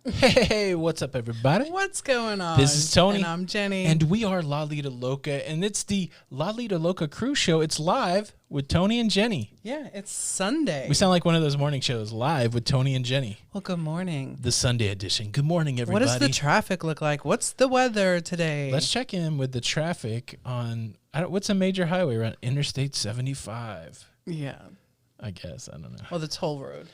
Hey, what's up, everybody? What's going on? This is Tony. And I'm Jenny. And we are Lido Loca, and it's the Lido Loca cruise show. It's live with Tony and Jenny. Yeah, it's Sunday. We sound like one of those morning shows, live with Tony and Jenny. Well, good morning. The Sunday edition. Good morning, everybody. What does the traffic look like? What's the weather today? Let's check in with the traffic on, what's a major highway around Interstate 75? Yeah. I guess. I don't know. Oh, the toll road.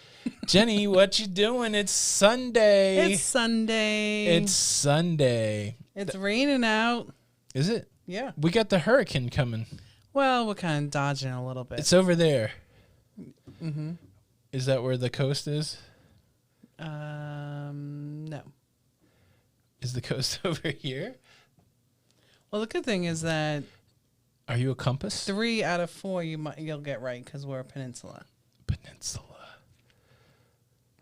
Jenny, what you doing? It's Sunday. It's Sunday. It's Sunday. It's raining out. Is it? Yeah. We got the hurricane coming. Well, we're kind of dodging a little bit. It's over there. Mm-hmm. Is that where the coast is? No. Is the coast over here? Well, the good thing is that Are you a compass? 3 out of 4 you'll get right because we're a peninsula. Peninsula.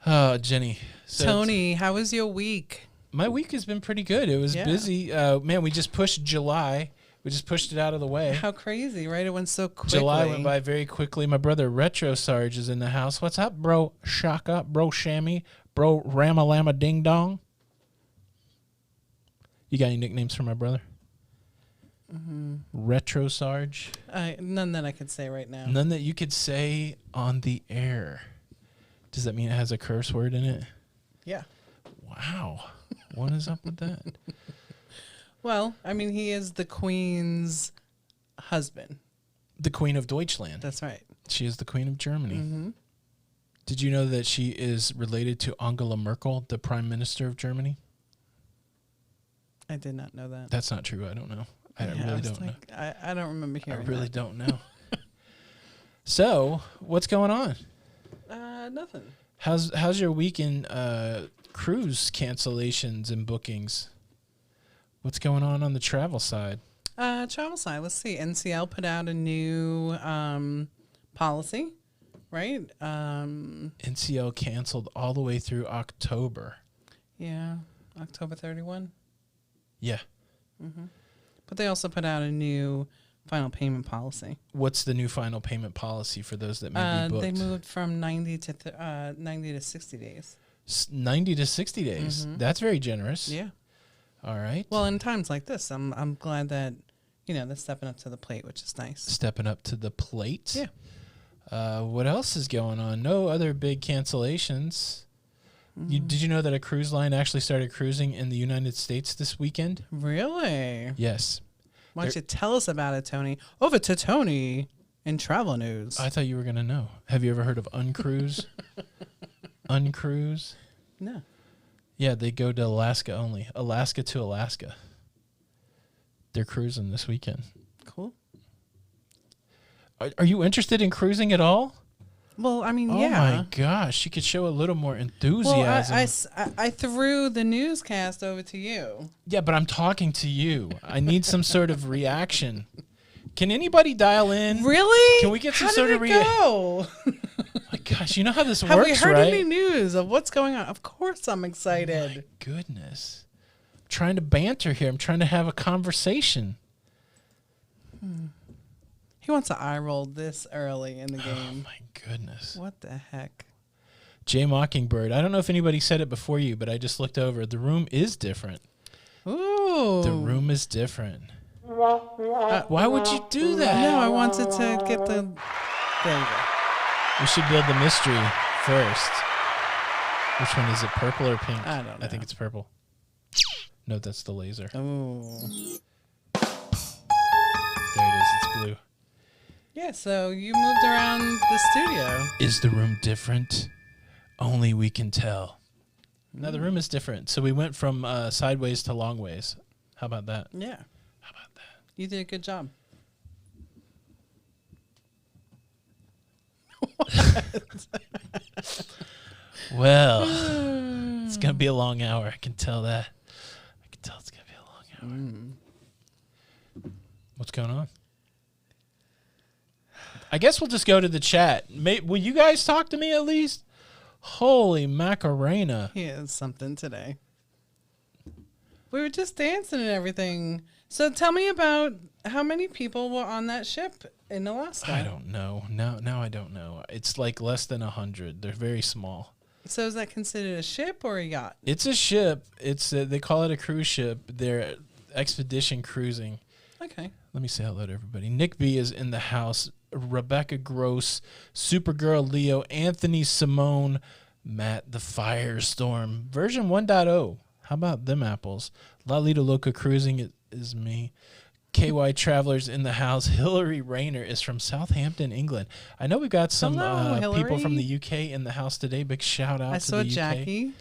Oh, Jenny. So Tony, how was your week? my week has been pretty good. It was busy. Man, we just pushed July. We just pushed it out of the way. How crazy, right? It went so quickly. July went by very quickly. My brother Retro Sarge is in the house. What's up, bro? Shaka, bro Shammy, bro Rama Lama Ding Dong. You got any nicknames for my brother? Mm-hmm. Retro Sarge? None that I could say right now. None that you could say on the air. Does that mean it has a curse word in it? Yeah. Wow. What is up with that? Well, I mean, he is the Queen's husband. The Queen of Deutschland. That's right. She is the Queen of Germany. Mm-hmm. Did you know that she is related to Angela Merkel, the Prime Minister of Germany? I did not know that. That's not true. I don't know. I really don't know. I don't remember hearing I really that. don't know. So, what's going on? Nothing. How's your week in cruise cancellations and bookings? What's going on the travel side? Travel side. Let's see. NCL put out a new policy, right? NCL canceled all the way through October. Yeah, October 31. Yeah. Mm-hmm. But they also put out a new final payment policy. What's the new final payment policy for those that may be booked? They moved from 90 to 60 days. 90 to 60 days. Mm-hmm. That's very generous. Yeah. All right. Well, in times like this, I'm glad that, they're stepping up to the plate, which is nice. Stepping up to the plate. Yeah. What else is going on? No other big cancellations. Did you know that a cruise line actually started cruising in the United States this weekend? Really? Yes. Why don't you tell us about it, Tony? Over to Tony in travel news. I thought you were going to know. Have you ever heard of Uncruise? Uncruise? No. Yeah, they go to Alaska only. Alaska to Alaska. They're cruising this weekend. Cool. Are you interested in cruising at all? Well, I mean, Oh yeah. my gosh, you could show a little more enthusiasm. Well, I threw the newscast over to you. Yeah, but I'm talking to you. I need some sort of reaction. Can anybody dial in? Really? Can we get some how sort did of it go? My gosh, you know how this Have works, we heard right? any news of what's going on? Of course I'm excited. My goodness. I'm trying to banter here. I'm trying to have a conversation. He wants to eye roll this early in the game. Oh, my goodness. What the heck? Jay Mockingbird. I don't know if anybody said it before you, but I just looked over. The room is different. Ooh. The room is different. Why would you do that? No, I wanted to get the... There you go. We should build the mystery first. Which one is it, purple or pink? I don't know. I think it's purple. No, that's the laser. Oh. There it is. It's blue. Yeah, so you moved around the studio. Is the room different? Only we can tell. No, the room is different. So we went from sideways to long ways. How about that? Yeah. How about that? You did a good job. Well, it's going to be a long hour. I can tell that. I can tell it's going to be a long hour. What's going on? I guess we'll just go to the chat. Will you guys talk to me at least? Holy Macarena. He is something today. We were just dancing and everything. So tell me about how many people were on that ship in Alaska. I don't know. Now I don't know. It's like less than 100. They're very small. So is that considered a ship or a yacht? It's a ship. It's they call it a cruise ship. They're expedition cruising. Okay. Let me say hello to everybody. Nick B is in the house. Rebecca Gross, Supergirl Leo, Anthony Simone, Matt the Firestorm, version 1.0. How about them apples? Lido Loca Cruising is me. KY Travelers in the house. Hillary Rayner is from Southampton, England. I know we've got some people from the UK in the house today. Big shout out to the UK. I saw Jackie.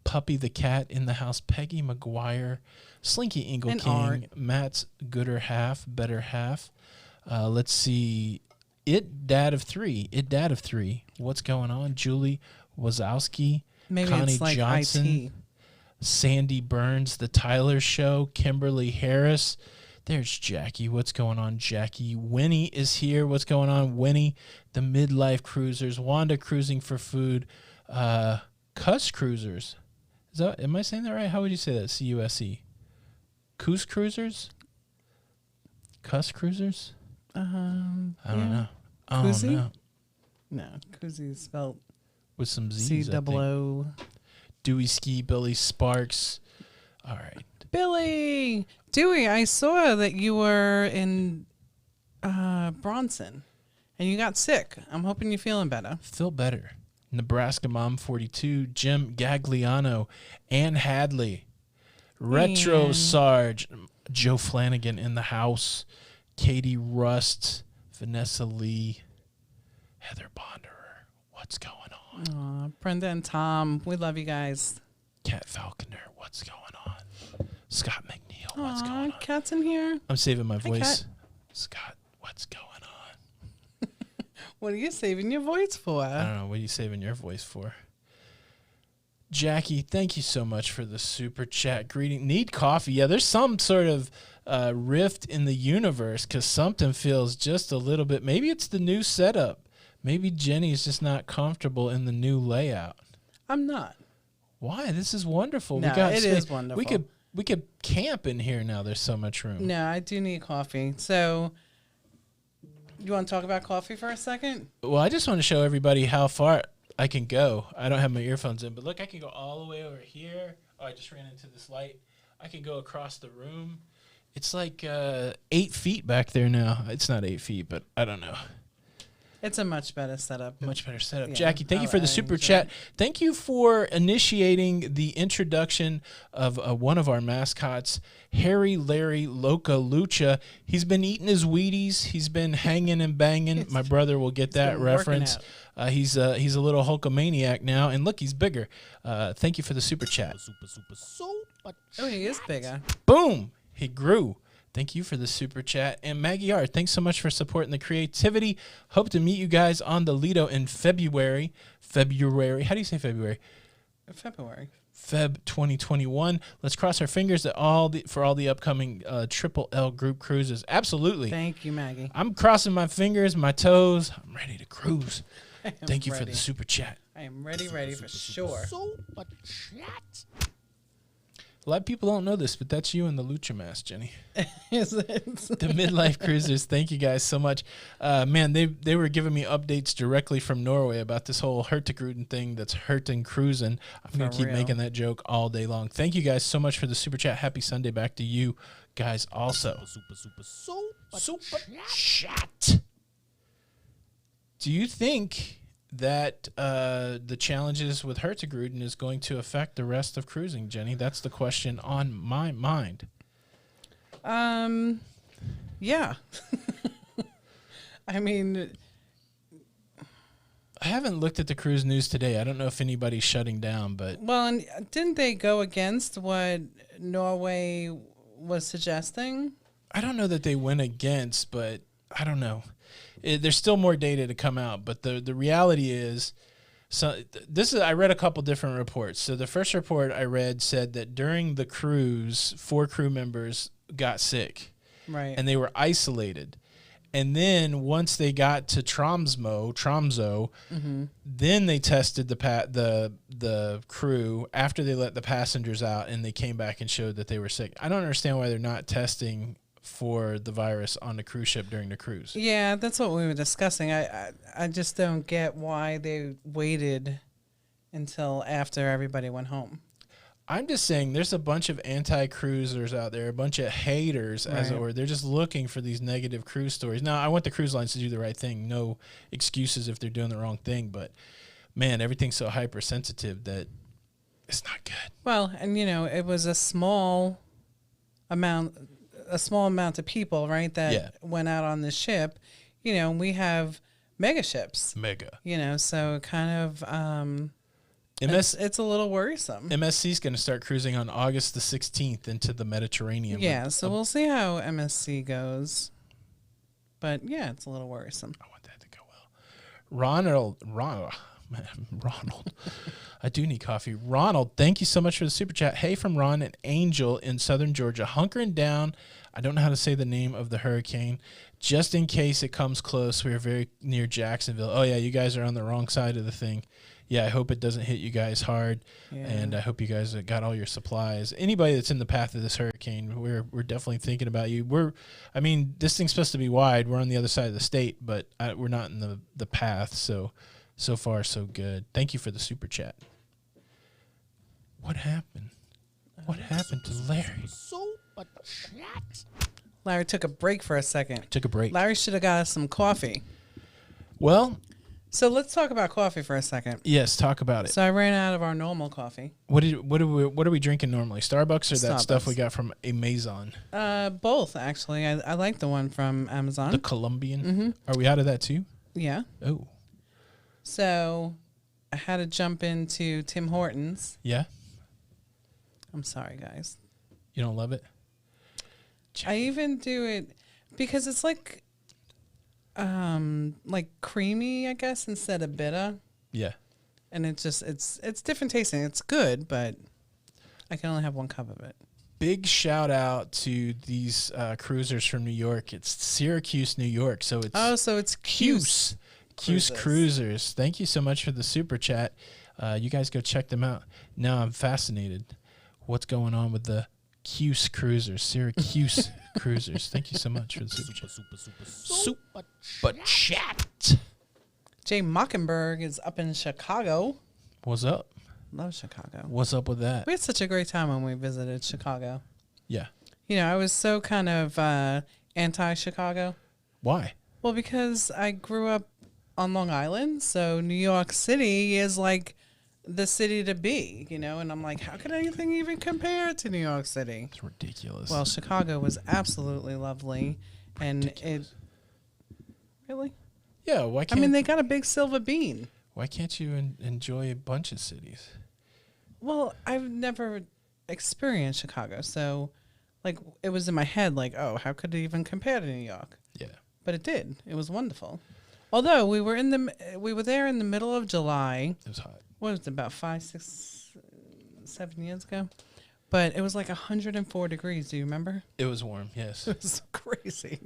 Puppy the Cat in the house. Peggy McGuire. Slinky Ingle King. Art. Matt's gooder half, better half. Let's see. Dad of three. What's going on? Julie Wazowski. Maybe Connie it's like Johnson. IT. Sandy Burns. The Tyler Show. Kimberly Harris. There's Jackie. What's going on, Jackie? Winnie is here. What's going on, Winnie? The Midlife Cruisers. Wanda Cruising for Food. Cuss Cruisers. Am I saying that right? How would you say that? C-U-S-E. Coos Cruisers? Cuss Cruisers? I don't know. Koozie? No, Koozie is spelled with some Z's. C-double-O. Dewey Ski, Billy Sparks. All right. Billy! Dewey, I saw that you were in Bronson and you got sick. I'm hoping you're feeling better. Feel better. Nebraska Mom 42, Jim Gagliano, Ann Hadley, Retro Sarge, Joe Flanagan in the house, Katie Rust, Vanessa Lee, Heather Bonderer. What's going on? Aw, Brenda and Tom, we love you guys. Kat Falconer, what's going on? Scott McNeil, what's going on? Kat's in here. I'm saving my voice. Kat. Scott, what's going on? What are you saving your voice for? I don't know. What are you saving your voice for? Jackie, thank you so much for the super chat. Greeting. Need coffee. Yeah, there's some sort of rift in the universe because something feels just a little bit. Maybe it's the new setup. Maybe Jenny's just not comfortable in the new layout. I'm not. Why? This is wonderful. No, it is wonderful. We could camp in here now. There's so much room. No, I do need coffee. So you want to talk about coffee for a second? Well, I just want to show everybody how far I can go. I don't have my earphones in, but look, I can go all the way over here. Oh, I just ran into this light. I can go across the room. It's like 8 feet back there now. It's not 8 feet, but I don't know. It's a much better setup. Much better setup. Yeah, Jackie, thank you for the super chat. Thank you for initiating the introduction of one of our mascots, Harry Larry Loca Lucha. He's been eating his Wheaties. He's been hanging and banging. My brother will get that reference. He's a little Hulkamaniac now. And look, he's bigger. Thank you for the super chat. Oh, he is bigger. Boom. He grew. Thank you for the super chat. And Maggie R, thanks so much for supporting the creativity. Hope to meet you guys on the Lido in February. How do you say February? February. Feb 2021. Let's cross our fingers for all the upcoming Triple L group cruises. Absolutely. Thank you, Maggie. I'm crossing my fingers, my toes. I'm ready to cruise. Thank you for the super chat. I am ready for sure. Super chat. A lot of people don't know this, but that's you in the Lucha mask, Jenny. Is it? The Midlife Cruisers. Thank you guys so much. Man, they were giving me updates directly from Norway about this whole Hurtigruten thing that's Hurtin Cruising. I'm going to keep making that joke all day long. Thank you guys so much for the super chat. Happy Sunday back to you guys also. Super chat. Do you think that the challenges with Hurtigruten is going to affect the rest of cruising, Jenny? That's the question on my mind. Yeah. I mean, I haven't looked at the cruise news today. I don't know if anybody's shutting down, but well, and didn't they go against what Norway was suggesting? I don't know that they went against, but I don't know. There's still more data to come out, but the reality is, I read a couple different reports. So the first report I read said that during the cruise, 4 crew members got sick, right, and they were isolated. And then once they got to Tromsø, then they tested the crew after they let the passengers out, and they came back and showed that they were sick. I don't understand why they're not testing for the virus on the cruise ship during the cruise. Yeah, that's what we were discussing. I just don't get why they waited until after everybody went home. I'm just saying there's a bunch of anti-cruisers out there, a bunch of haters, as it Right. were. They're just looking for these negative cruise stories. Now, I want the cruise lines to do the right thing. No excuses if they're doing the wrong thing. But, man, everything's so hypersensitive that it's not good. Well, and, it was a small amount of people, right, that went out on the ship. We have mega ships, so kind of... It's a little worrisome. MSC is going to start cruising on August the 16th into the Mediterranean. Yeah, so we'll see how MSC goes. But, yeah, it's a little worrisome. I want that to go well. Ronald. I do need coffee. Ronald, thank you so much for the super chat. Hey from Ron and Angel in southern Georgia. Hunkering down. I don't know how to say the name of the hurricane. Just in case it comes close. We are very near Jacksonville. Oh, yeah, you guys are on the wrong side of the thing. Yeah, I hope it doesn't hit you guys hard, and I hope you guys got all your supplies. Anybody that's in the path of this hurricane, we're definitely thinking about you. This thing's supposed to be wide. We're on the other side of the state, but we're not in the path. So far, so good. Thank you for the super chat. What happened? What happened to Larry? Super chat. Larry took a break for a second. Took a break. Larry should have got us some coffee. Well, so let's talk about coffee for a second. yes, talk about it. So I ran out of our normal coffee. What are we drinking normally? Starbucks or that stuff Starbucks. we got from Amazon? Both, actually. I like the one from Amazon. The Colombian? Are we out of that too? Yeah. Oh. So I had to jump into Tim Hortons. Yeah? I'm sorry, guys. You don't love it? I even do it because it's like creamy, I guess, instead of bitter. Yeah. And it's different tasting. It's good, but I can only have one cup of it. Big shout out to these cruisers from New York. It's Syracuse, New York. So it's Cuse. Cuse Cruisers. Thank you so much for the super chat. You guys go check them out. Now I'm fascinated. What's going on with the Cuse Cruisers, Syracuse Cruisers? Thank you so much for the super chat. Super chat. Jay Mockenberg is up in Chicago. What's up? Love Chicago. What's up with that? We had such a great time when we visited Chicago. Yeah. I was so kind of anti-Chicago. Why? Well, because I grew up on Long Island, so New York City is like the city to be, and I'm like, how could anything even compare to New York City? It's ridiculous. Well, Chicago was absolutely lovely, and really? Yeah, why can't they got a big silver bean. Why can't you enjoy a bunch of cities? Well, I've never experienced Chicago, so like it was in my head like, oh, how could it even compare to New York? Yeah. But it did. It was wonderful. Although we were there in the middle of July. It was hot. What was it, about 5, 6, 7 years ago? But it was like 104 degrees. Do you remember? It was warm, yes. It was crazy.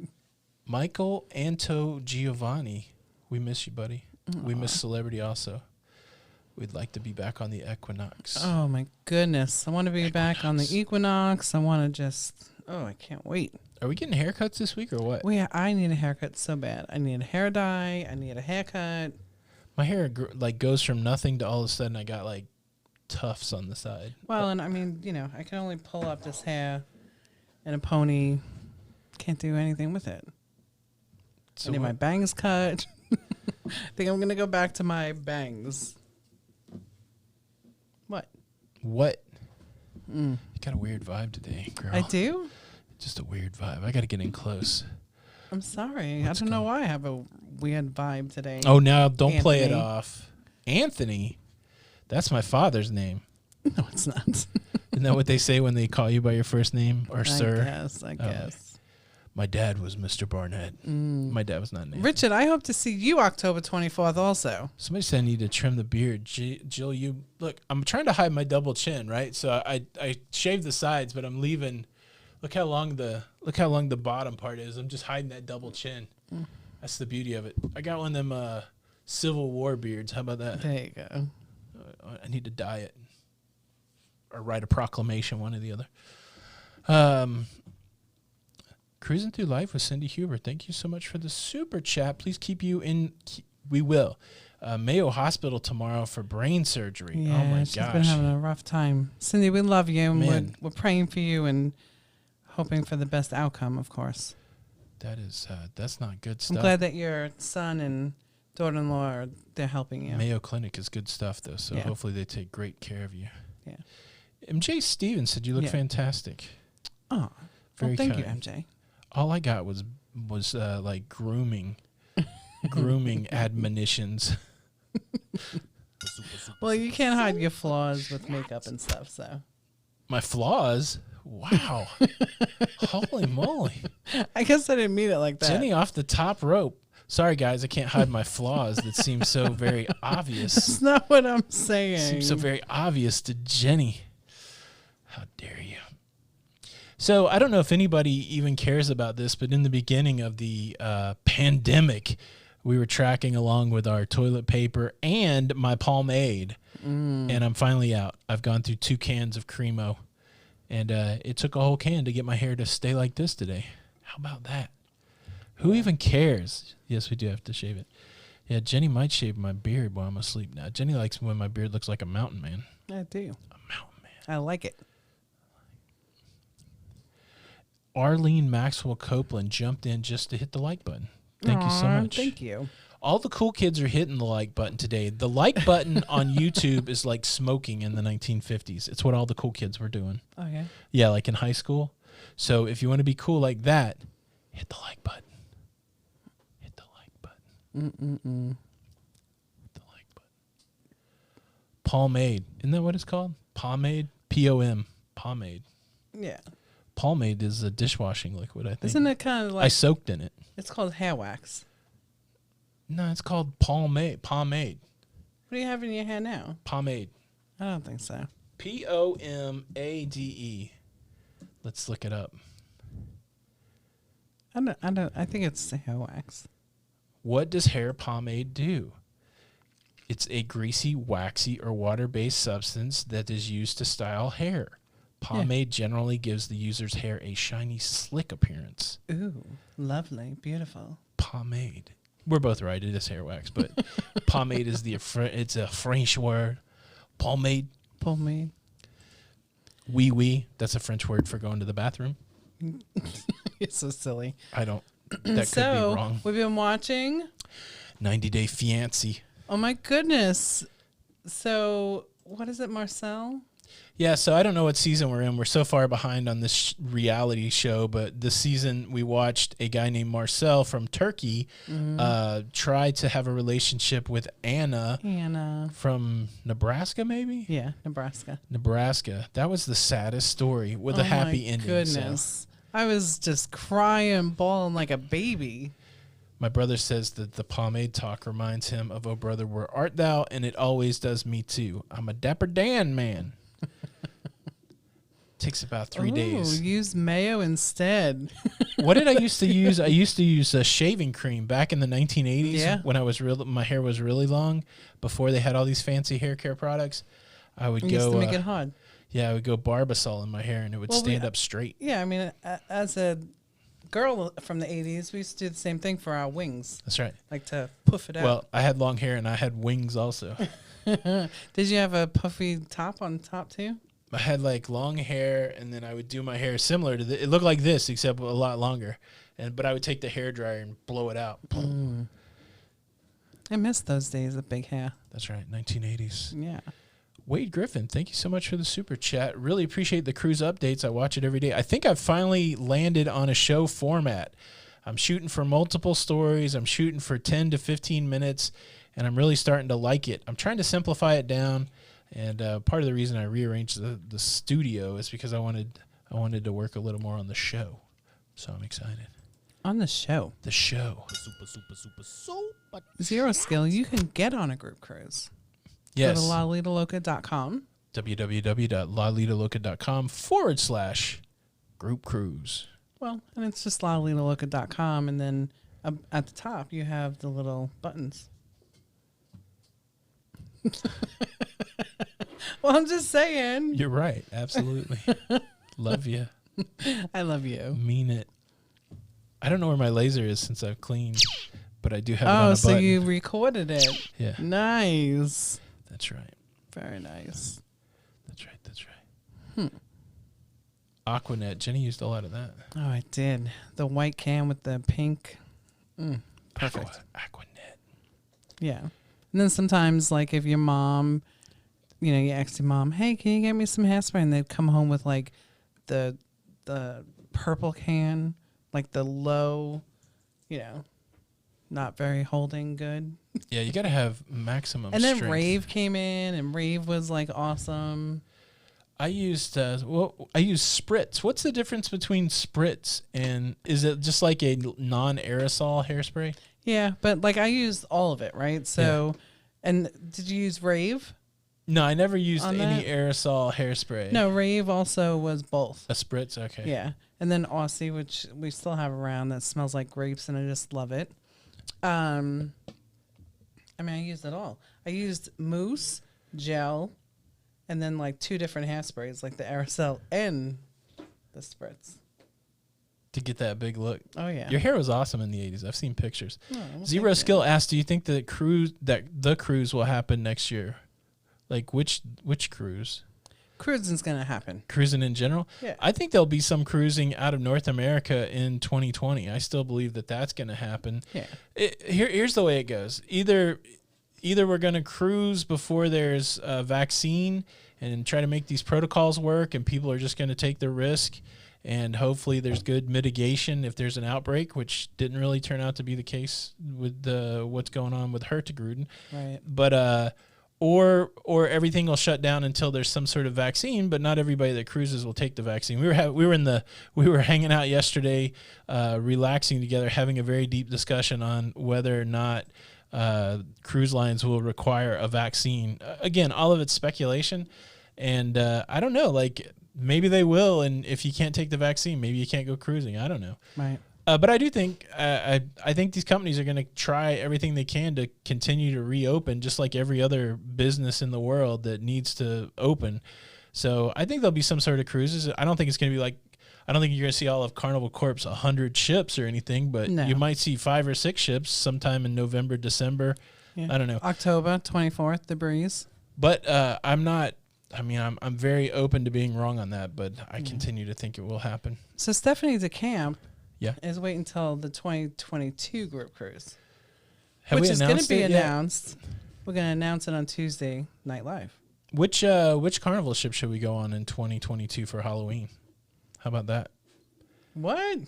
Michael Anto Giovanni, we miss you, buddy. Aww. We miss Celebrity also. We'd like to be back on the Equinox. Oh, my goodness. I want to be back on the Equinox. I want to I can't wait. Are we getting haircuts this week or what? I need a haircut so bad. I need a hair dye. I need a haircut. My hair goes from nothing to all of a sudden I got like tufts on the side. Well, and I mean, I can only pull up this hair in a pony. Can't do anything with it. So I need my bangs cut. I think I'm going to go back to my bangs. What? You got a weird vibe today, girl. I do? Just a weird vibe. I got to get in close. I'm sorry. I don't know why I have a weird vibe today. Oh, now don't play it off. Anthony? That's my father's name. No, it's not. Isn't that what they say when they call you by your first name or sir? I guess. My dad was Mr. Barnett. My dad was not named. Richard, I hope to see you October 24th also. Somebody said I need to trim the beard. Jill, look, I'm trying to hide my double chin, right? So I shaved the sides, but I'm leaving. Look how long the bottom part is. I'm just hiding that double chin. That's the beauty of it. I got one of them Civil War beards. How about that? There you go. I need to dye it or write a proclamation, one or the other. Cruising Through Life with Cindy Huber. Thank you so much for the super chat. Please keep you in. We will. Mayo Hospital tomorrow for brain surgery. Yeah, oh my she's gosh. been having a rough time. Cindy, we love you, and Man. we're praying for you and hoping for the best outcome, of course. That is, that's not good stuff. I'm glad that your son and daughter-in-law they're helping you. Mayo Clinic is good stuff, though, so hopefully they take great care of you. Yeah. MJ Stevens said you look fantastic. Oh, very thank kind. you, MJ. All I got was like grooming admonitions. Well, you can't hide your flaws with makeup and stuff, so. My flaws? Wow. Holy moly. I guess I didn't mean it like that. Jenny off the top rope. Sorry, guys, I can't hide my flaws. That seems so very obvious. That's not what I'm saying. Seems so very obvious to Jenny. How dare you? So I don't know if anybody even cares about this, but in the beginning of the pandemic, we were tracking along with our toilet paper and my pomade, and I'm finally out. I've gone through 2 cans of Cremo, and it took a whole can to get my hair to stay like this today. How about that? Who even cares? Yes, we do have to shave it. Yeah, Jenny might shave my beard while I'm asleep now. Jenny likes when my beard looks like a mountain man. I do. A mountain man. I like it. Arlene Maxwell Copeland jumped in just to hit the like button. Thank you so much. Thank you. All the cool kids are hitting the like button today. The like button on YouTube is like smoking in the 1950s. It's what all the cool kids were doing. Okay. Yeah, like in high school. So if you want to be cool like that, hit the like button. Hit the like button. Hit the like button. Pomade. Isn't that what it's called? Pomade? P-O-M. Pomade. Yeah. Pomade is a dishwashing liquid, I think. Isn't it kind of like... I soaked in it. It's called hair wax. No, it's called pomade. Pomade. What do you have in your hair now? Pomade. I don't think so. Pomade. Let's look it up. I think it's hair wax. What does hair pomade do? It's a greasy, waxy, or water-based substance that is used to style hair. Pomade generally gives the user's hair a shiny, slick appearance. Ooh, lovely, beautiful. Pomade. We're both right. It is hair wax, but pomade is it's a French word. Pomade. Pomade. Oui. That's a French word for going to the bathroom. You're so silly. I don't. That could be wrong. We've been watching 90 Day Fiancé. Oh my goodness. So what is it, Marcel? Yeah, so I don't know what season we're in. We're so far behind on this reality show, but this season we watched a guy named Marcel from Turkey try to have a relationship with Anna from Nebraska, maybe? Yeah, Nebraska. That was the saddest story with a happy ending. Goodness. So. I was just crying, bawling like a baby. My brother says that the pomade talk reminds him of "Oh Brother, Where Art Thou?" and it always does me too. I'm a Dapper Dan man. Takes about 3 days. Use mayo instead. What did I used to use? I used to use shaving cream back in the 1980s when I was my hair was really long. Before they had all these fancy hair care products, I would used to make it hard. Yeah, I would go Barbasol in my hair, and it would stand up straight. Yeah, I mean, as a girl from the 80s, we used to do the same thing for our wings. That's right. Like to puff it out. Well, I had long hair, and I had wings also. Did you have a puffy top on top too? I had like long hair, and then I would do my hair similar to it looked like this, except a lot longer. But I would take the hairdryer and blow it out. I miss those days of big hair. That's right, 1980s. Yeah. Wade Griffin, thank you so much for the super chat. Really appreciate the cruise updates. I watch it every day. I think I've finally landed on a show format. I'm shooting for multiple stories. I'm shooting for 10 to 15 minutes, and I'm really starting to like it. I'm trying to simplify it down. And part of the reason I rearranged the studio is because I wanted to work a little more on the show. So I'm excited. On the show? The show. Super. Zero skill. You can get on a group cruise. Yes. Go to LaLidoLoca.com. www.lalidoloca.com/group cruise. Well, and it's just LaLidoLoca.com. And then at the top, you have the little buttons. Well, I'm just saying. You're right. Absolutely. Love you. I love you. Mean it. I don't know where my laser is since I've cleaned, but but I do have it on a so button. you recorded it. Yeah. Nice. That's right. Very nice. That's right. Aquanet. Jenny used a lot of that. Oh, I did. The white can with the pink. Perfect. Aquanet. Yeah. And then sometimes, like, if your mom, you ask your mom, hey, can you get me some hairspray? And they'd come home with, like, the purple can, like the low, not very holding good. Yeah, you got to have maximum and then strength. Rave came in, and Rave was, like, awesome. I used Spritz. What's the difference between Spritz and is it just like a non-aerosol hairspray? Yeah, but like I used all of it, right? So, and did you use Rave? No, I never used any aerosol hairspray. No, Rave also was both. A Spritz, okay. Yeah, and then Aussie, which we still have around, that smells like grapes, and I just love it. I used it all. I used mousse, gel, and then like 2 different hairsprays, like the aerosol and the Spritz. To get that big look. Oh yeah. Your hair was awesome in the 80s. I've seen pictures. Oh, Zero Skill asked, do you think the cruise will happen next year? Like which cruise? Cruising's going to happen. Cruising in general? Yeah. I think there'll be some cruising out of North America in 2020. I still believe that that's going to happen. Yeah. Here's the way it goes. Either we're going to cruise before there's a vaccine and try to make these protocols work, and people are just going to take the risk, and hopefully there's good mitigation if there's an outbreak, which didn't really turn out to be the case with what's going on with Hertegruden. Right. But or everything will shut down until there's some sort of vaccine, but not everybody that cruises will take the vaccine. We were hanging out yesterday, relaxing together, having a very deep discussion on whether or not cruise lines will require a vaccine. Again, all of it's speculation, and I don't know. Like maybe they will, and if you can't take the vaccine, maybe you can't go cruising. I don't know. Right. But I do think I think these companies are going to try everything they can to continue to reopen, just like every other business in the world that needs to open. So I think there'll be some sort of cruises. I don't think it's going to be like, I don't think you're going to see all of Carnival Corp's 100 ships or anything, but you might see 5 or 6 ships sometime in November, December. Yeah. I don't know. October 24th, the Breeze. But I'm very open to being wrong on that, but I continue to think it will happen. So Stephanie DeCamp is waiting until the 2022 group cruise, which is going to be announced. We're going to announce it on Tuesday Night Live. Which Carnival ship should we go on in 2022 for Halloween? How about that? What?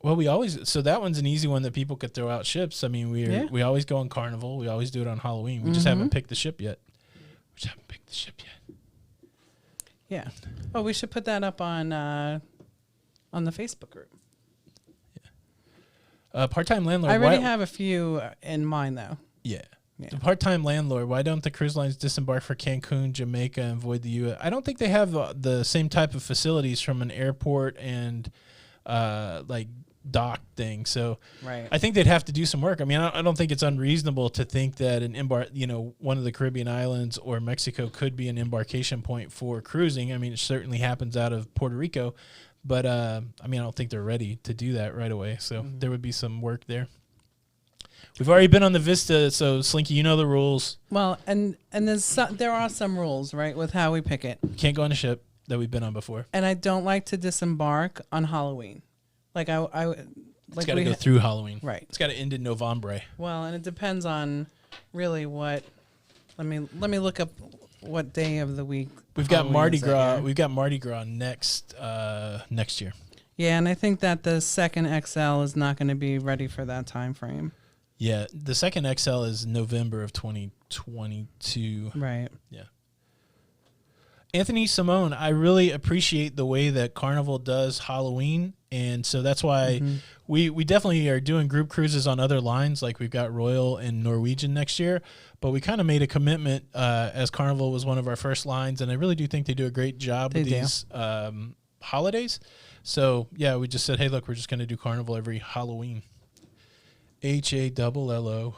Well, so that one's an easy one that people could throw out ships. I mean, we always go on Carnival. We always do it on Halloween. We just haven't picked the ship yet. Yeah. Oh, we should put that up on the Facebook group. Yeah. Part-time landlord. I already have a few in mind, though. Yeah. The part-time landlord, why don't the cruise lines disembark for Cancun, Jamaica, and avoid the U.S.? I don't think they have the same type of facilities from an airport and like dock thing. So I think they'd have to do some work. I mean, I don't think it's unreasonable to think that one of the Caribbean islands or Mexico could be an embarkation point for cruising. I mean, it certainly happens out of Puerto Rico, but I don't think they're ready to do that right away. So there would be some work there. We've already been on the Vista, so Slinky, you know the rules. Well, and there are some rules, right, with how we pick it. Can't go on a ship that we've been on before. And I don't like to disembark on Halloween. Like it's got to go through Halloween, right? It's got to end in November. Well, and it depends on really what. Let me look up what day of the week. We've got Mardi Gras. We've got Mardi Gras next year. Yeah, and I think that the second XL is not going to be ready for that time frame. Yeah, the second XL is November of 2022. Right. Yeah. Anthony Simone, I really appreciate the way that Carnival does Halloween, and so that's why we definitely are doing group cruises on other lines, like we've got Royal and Norwegian next year, but we kind of made a commitment as Carnival was one of our first lines, and I really do think they do a great job with these holidays. So, yeah, we just said, hey, look, we're just going to do Carnival every Halloween. HALLOW.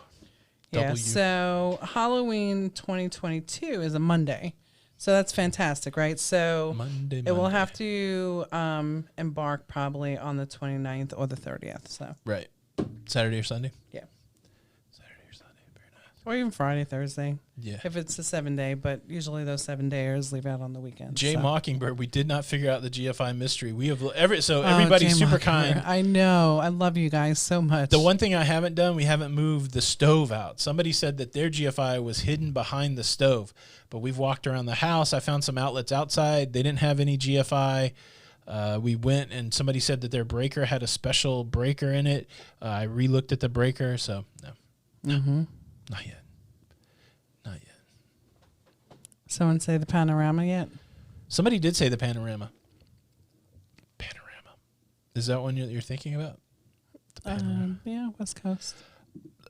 Yeah, so Halloween 2022 is a Monday. So that's fantastic, right? So Monday. It will have to embark probably on the 29th or the 30th. So right. Saturday or Sunday? Yeah. Or even Friday, Thursday. Yeah. If it's a 7-day, but usually those 7-dayers leave out on the weekend. Jay so. Mockingbird, we did not figure out the GFI mystery. We have everybody's super kind. I know. I love you guys so much. The one thing I haven't done, we haven't moved the stove out. Somebody said that their GFI was hidden behind the stove, but we've walked around the house. I found some outlets outside. They didn't have any GFI. We went and somebody said that their breaker had a special breaker in it. I re-looked at the breaker, so no. Not yet. Not yet. Someone say the panorama yet? Somebody did say the panorama. Panorama. Is that one you're thinking about? The panorama. Yeah, West Coast.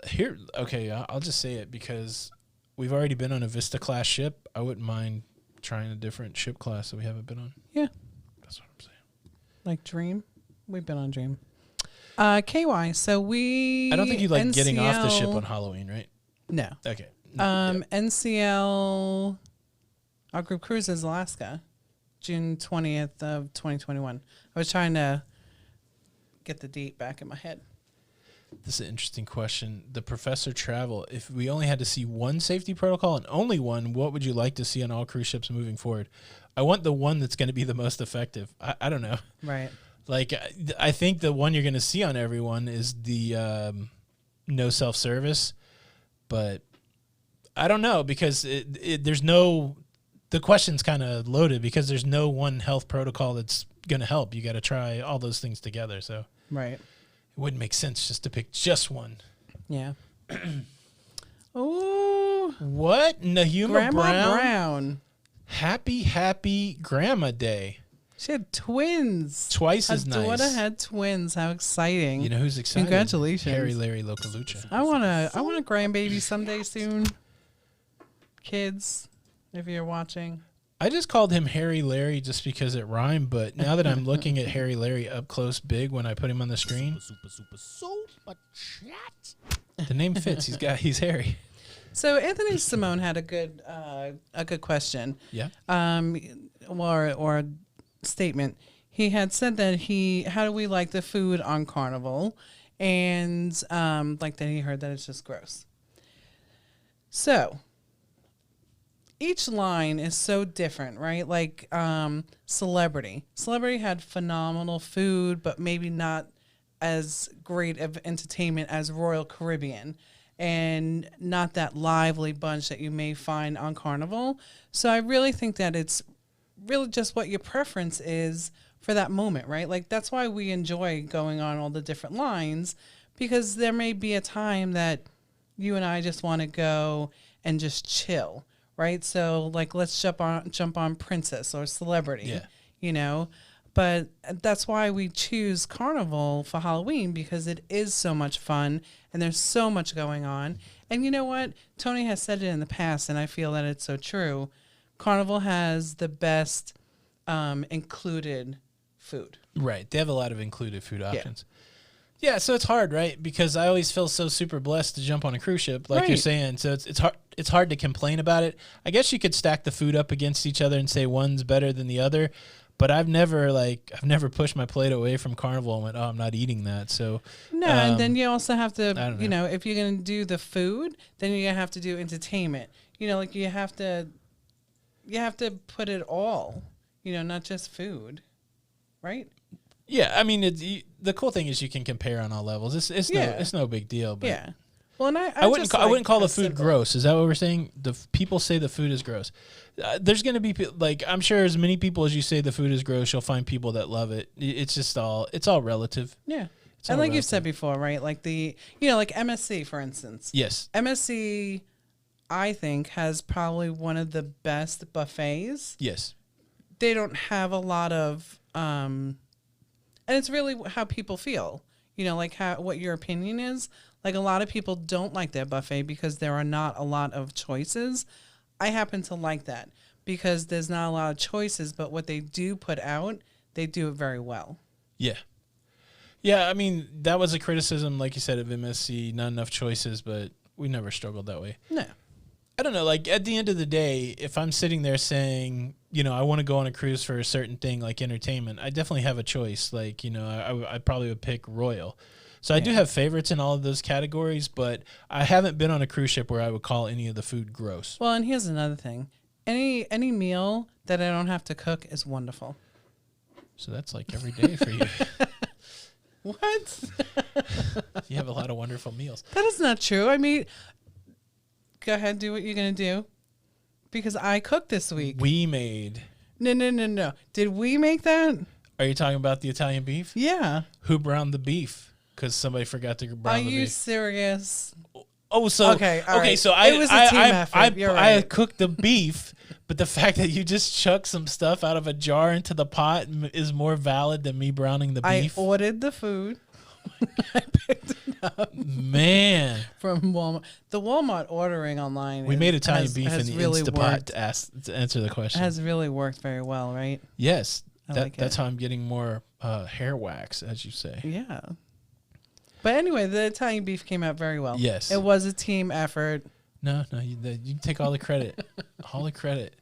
Here, okay, I'll just say it because we've already been on a Vista class ship. I wouldn't mind trying a different ship class that we haven't been on. Yeah. That's what I'm saying. Like Dream? We've been on Dream. KY, so we... I don't think you like NCL, getting off the ship on Halloween, right? No. Okay. NCL, our group cruise is Alaska, June 20th of 2021. I was trying to get the date back in my head. This is an interesting question. The professor travel, if we only had to see one safety protocol and only one, what would you like to see on all cruise ships moving forward? I want the one that's going to be the most effective. I don't know. Right. Like, I think the one you're going to see on everyone is the no self-service, but I don't know because there's no, the question's kind of loaded because there's no one health protocol that's going to help. You got to try all those things together. So Right. It wouldn't make sense just to pick just one. Yeah. Oh. What? Nahuma Grandma Brown. Happy Grandma Day. She had twins. Twice as nice. Her daughter had twins. How exciting. You know who's excited? Congratulations. Harry Larry Localucha. I want a grandbaby someday soon. Kids, if you're watching. I just called him Harry Larry just because it rhymed, but now that I'm looking at Harry Larry up close big when I put him on the screen, super chat. The name fits. He's Harry. So Anthony Simone had a good question. Yeah. Or statement. He had said that how do we like the food on Carnival, and like that he heard that it's just gross. So each line is so different, right? Like Celebrity had phenomenal food, but maybe not as great of entertainment as Royal Caribbean, and not that lively bunch that you may find on Carnival. So I really think that it's really just what your preference is for that moment, right? Like that's why we enjoy going on all the different lines, because there may be a time that you and I just want to go and just chill, right? So like let's jump on Princess or Celebrity, you know. But that's why we choose Carnival for Halloween, because it is so much fun and there's so much going on. And you know what? Tony has said it in the past, and I feel that it's so true. Carnival has the best included food. Right. They have a lot of included food options. Yeah, so it's hard, right? Because I always feel so super blessed to jump on a cruise ship, like you're saying. So it's hard to complain about it. I guess you could stack the food up against each other and say one's better than the other. But I've never pushed my plate away from Carnival and went, oh, I'm not eating that. So no, and then you also have to, you know, if you're going to do the food, then you're going to have to do entertainment. You know, like you have to put it all, you know, not just food, right? Yeah, I mean, the cool thing is you can compare on all levels. It's no big deal. But yeah. Well, and I wouldn't call the food gross. Is that what we're saying? People say the food is gross. There's going to be I'm sure as many people as you say the food is gross, you'll find people that love it. It's just it's all relative. Yeah. And like you've said before, right? Like like MSC, for instance. Yes. MSC, I think, has probably one of the best buffets. Yes. They don't have a lot of, and it's really how people feel, you know, like what your opinion is. Like a lot of people don't like their buffet because there are not a lot of choices. I happen to like that because there's not a lot of choices, but what they do put out, they do it very well. Yeah. Yeah, I mean, that was a criticism, like you said, of MSC, not enough choices, but we never struggled that way. No. I don't know, like at the end of the day, if I'm sitting there saying, you know, I want to go on a cruise for a certain thing like entertainment, I definitely have a choice. Like, you know, I probably would pick Royal. So I do have favorites in all of those categories, but I haven't been on a cruise ship where I would call any of the food gross. Well, and here's another thing. Any meal that I don't have to cook is wonderful. So that's like every day for you. What? You have a lot of wonderful meals. That is not true. I mean, go ahead, do what you're going to do. Because I cooked this week. We made. No. Did we make that? Are you talking about the Italian beef? Yeah. Who browned the beef? Because somebody forgot to brown the beef. Are you serious? Oh, so okay. Right. So it was a team effort. You're right. I cooked the beef, but the fact that you just chucked some stuff out of a jar into the pot is more valid than me browning the beef. I ordered the food. I picked it up. Man, from Walmart. The Walmart ordering online. We made Italian beef in the really Instapot to answer the question. Has really worked very well, right? Yes, that's how I'm getting more hair wax, as you say. Yeah. But anyway, the Italian beef came out very well. Yes. It was a team effort. No, you can take all the credit. All the credit.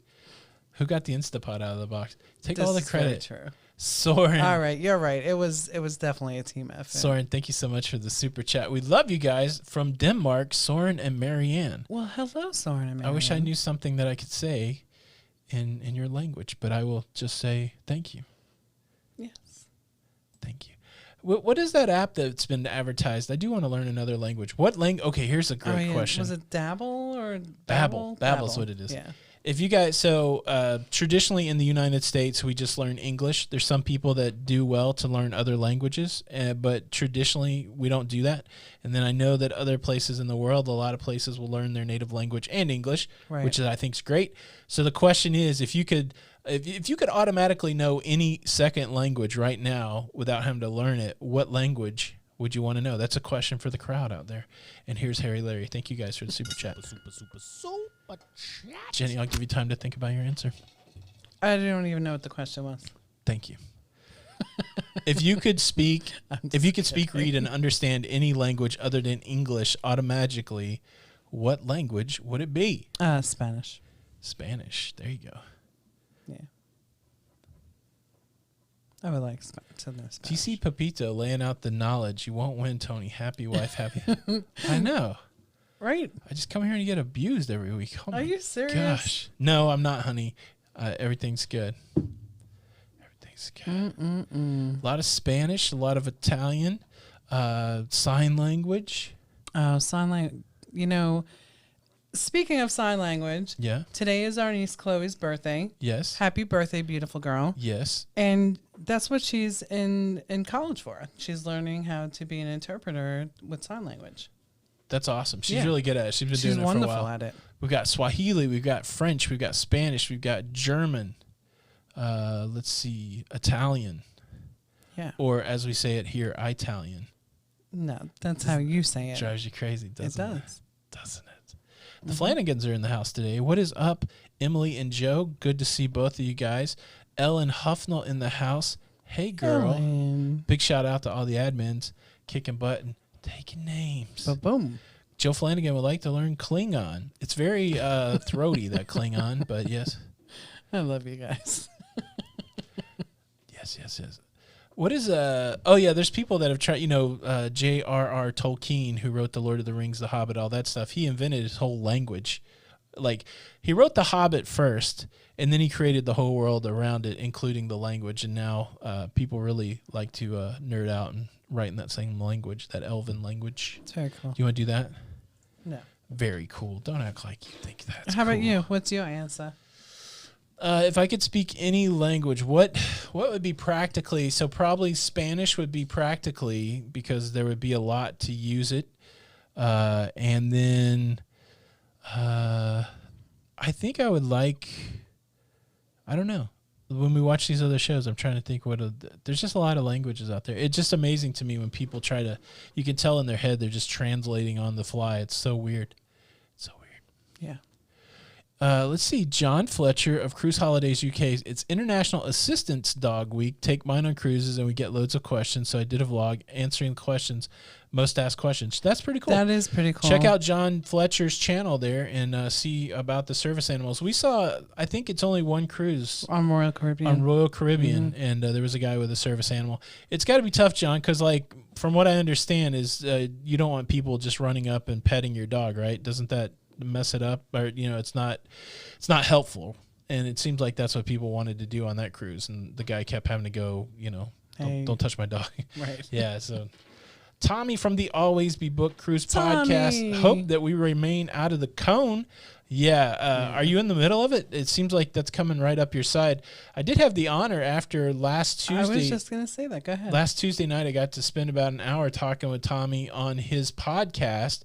Who got the Instapot out of the box? Take all the credit. Very true. Soren. All right, you're right. It was definitely a team effort. Soren, thank you so much for the super chat. We love you guys from Denmark, Soren and Marianne. Well, hello, Soren and Marianne. I wish I knew something that I could say in your language, but I will just say thank you. Yes. Thank you. What is that app that's been advertised? I do want to learn another language. What language? Okay, here's a great question. Was it Dabble or Babel? Babel's what it is. Yeah. If you guys, traditionally in the United States, we just learn English. There's some people that do well to learn other languages, but traditionally we don't do that. And then I know that other places in the world, a lot of places will learn their native language and English, which I think is great. So the question is, if you could automatically know any second language right now without having to learn it, what language would you want to know? That's a question for the crowd out there. And here's Harry Larry. Thank you guys for the super chat. Super chat. Jenny, I'll give you time to think about your answer. I don't even know what the question was. Thank you. If you could speak, read, and understand any language other than English automatically, what language would it be? Spanish. Spanish. There you go. Yeah. I would like to know Spanish. Do you see Pepito laying out the knowledge? You won't win, Tony. Happy wife, happy. I know. Right. I just come here and get abused every week. Oh Are you serious? Gosh. No, I'm not, honey. Everything's good. Everything's good. A lot of Spanish, a lot of Italian, sign language. Oh, sign language. You know, speaking of sign language, today is our niece Chloe's birthday. Yes. Happy birthday, beautiful girl. Yes. And that's what she's in college for. She's learning how to be an interpreter with sign language. That's awesome. She's really good at it. She's been doing it for a while. She's wonderful at it. We've got Swahili, we've got French, we've got Spanish, we've got German. Let's see, Italian. Yeah. Or as we say it here, Italian. No, that's how you say it. Drives you crazy, doesn't it? It does. Doesn't it? The Flanagans are in the house today. What is up, Emily and Joe? Good to see both of you guys. Ellen Huffnell in the house. Hey, girl. Ellen. Big shout out to all the admins kicking butt and taking names. Boom. Joe Flanagan would like to learn Klingon. It's very throaty, that Klingon, but yes. I love you guys. Yes. What is there's people that have tried, J.R.R. Tolkien, who wrote The Lord of the Rings, The Hobbit, all that stuff. He invented his whole language. Like, he wrote The Hobbit first, and then he created the whole world around it, including the language. And now people really like to nerd out and write in that same language, that elven language. It's very cool. You want to do that? No. Very cool. Don't act like you think that's How about cool. you? What's your answer? If I could speak any language, what would be practically? So probably Spanish would be practically, because there would be a lot to use it. And then I think I would like, I don't know. When we watch these other shows, I'm trying to think there's just a lot of languages out there. It's just amazing to me when people you can tell in their head they're just translating on the fly. It's so weird. Yeah. Let's see. John Fletcher of Cruise Holidays UK. It's International Assistance Dog Week. Take mine on cruises, and we get loads of questions. So I did a vlog answering questions, most asked questions. That's pretty cool. That is pretty cool. Check out John Fletcher's channel there and see about the service animals. We saw, I think it's only one cruise on Royal Caribbean. And there was a guy with a service animal. It's got to be tough, John, because like from what I understand is you don't want people just running up and petting your dog, right? Doesn't that mess it up? Or it's not helpful. And it seems like that's what people wanted to do on that cruise, and the guy kept having to go, hey. don't touch my dog. Right. Yeah. So Tommy from the Always Be Booked Cruise Tommy. Podcast. Hope that we remain out of the cone. Yeah. Are you in the middle of it? It seems like that's coming right up your side. I did have the honor after last Tuesday. I was just going to say that. Go ahead. Last Tuesday night, I got to spend about an hour talking with Tommy on his podcast.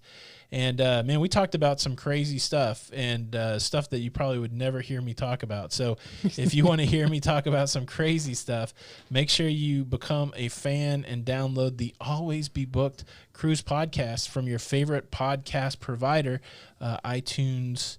And, man, we talked about some crazy stuff and stuff that you probably would never hear me talk about. So if you want to hear me talk about some crazy stuff, make sure you become a fan and download the Always Be Booked Cruise Podcast from your favorite podcast provider, iTunes.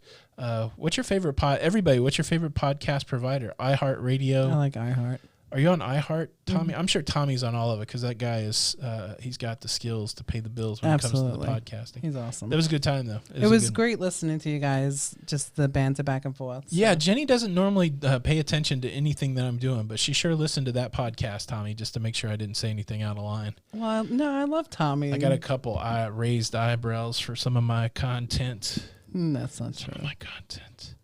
What's your favorite everybody, what's your favorite podcast provider? iHeartRadio? I like iHeart. Are you on iHeart, Tommy? I'm sure Tommy's on all of it because that guy is, he's got the skills to pay the bills when it comes to the podcasting. He's awesome. That was a good time, though. It was great listening to you guys, just the banter back and forth. So. Yeah, Jenny doesn't normally pay attention to anything that I'm doing, but she sure listened to that podcast, Tommy, just to make sure I didn't say anything out of line. Well, no, I love Tommy. I got a couple raised eyebrows for some of my content. That's not true. Some of my content.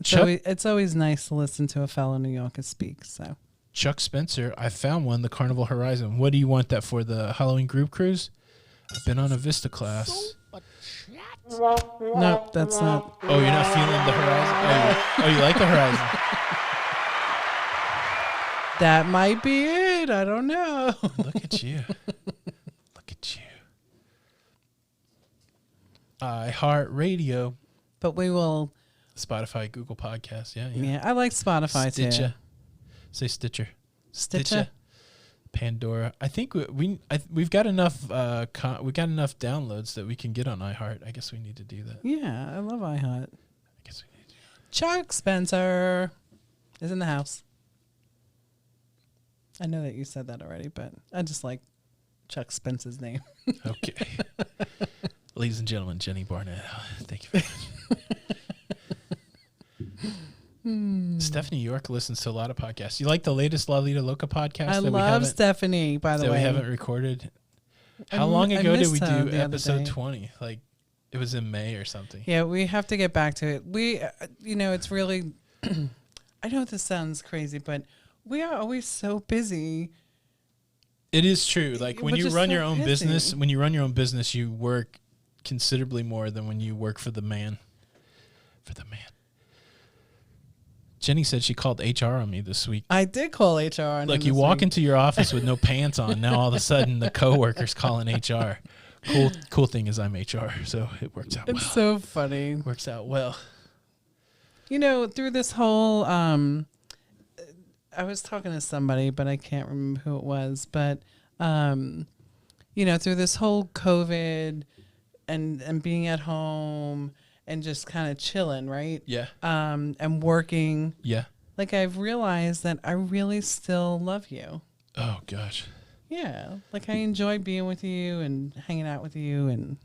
It's always nice to listen to a fellow New Yorker speak. So, Chuck Spencer, I found one, the Carnival Horizon. What do you want that for, the Halloween group cruise? I've been on a Vista class. No, that's not. Oh, you're not feeling the Horizon? Oh, you like the Horizon? That might be it. I don't know. Look at you. Look at you. iHeartRadio. But we will... Spotify, Google Podcasts, yeah. I like Spotify Stitcher. too. Say Stitcher. Stitcher. Pandora. I think we've got enough. We got enough downloads that we can get on iHeart. I guess we need to do that. Yeah, I love iHeart. I guess we need to. Chuck Spencer is in the house. I know that you said that already, but I just like Chuck Spencer's name. Okay. Ladies and gentlemen, Jenny Barnett. Thank you very much. Stephanie York listens to a lot of podcasts. You like the latest Lido Loca podcast? I love Stephanie, by the way. That we haven't recorded. How long ago did we do episode 20? Like, it was in May or something. Yeah, we have to get back to it. We, it's really, I know this sounds crazy, but we are always so busy. It is true. Like, when you run your own business, you work considerably more than when you work for the man. Jenny said she called HR on me this week. I did call HR on Look, you walk into your office with no pants on. Now all of a sudden the coworker's calling HR. Cool thing is I'm HR, so it works out well. It's so funny. Works out well. Through this whole, I was talking to somebody, but I can't remember who it was. But, through this whole COVID and being at home and just kind of chilling, right? Yeah. And working. Yeah. Like, I've realized that I really still love you. Oh, gosh. Yeah. Like, I enjoy being with you and hanging out with you. And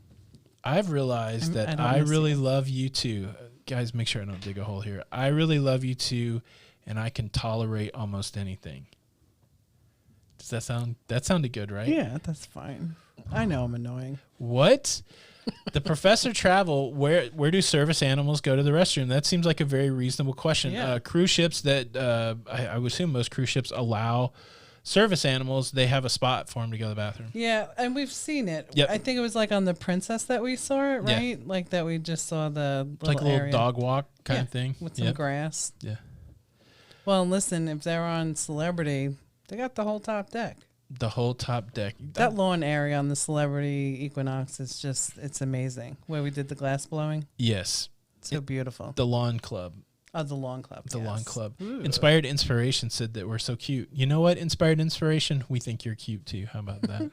I've realized that I really love you, too. Guys, make sure I don't dig a hole here. I really love you, too, and I can tolerate almost anything. Does that sound... That sounded good, right? Yeah, that's fine. I know I'm annoying. What? The Professor Travel, where do service animals go to the restroom? That seems like a very reasonable question. Yeah. Cruise ships that I would assume most cruise ships allow service animals, they have a spot for them to go to the bathroom. Yeah, and we've seen it. Yep. I think it was like on the Princess that we saw it, right? Yeah. Like that we just saw the little like a little area. dog walk kind of thing. With some grass. Yeah. Well, listen, if they're on Celebrity, they got the whole top deck. The whole top deck. That lawn area on the Celebrity Equinox is just, it's amazing. Where we did the glass blowing. Yes. So beautiful. The Lawn Club. Oh, the Lawn Club. The Lawn Club. Ooh. Inspired Inspiration said that we're so cute. You know what, Inspired Inspiration? We think you're cute too. How about that?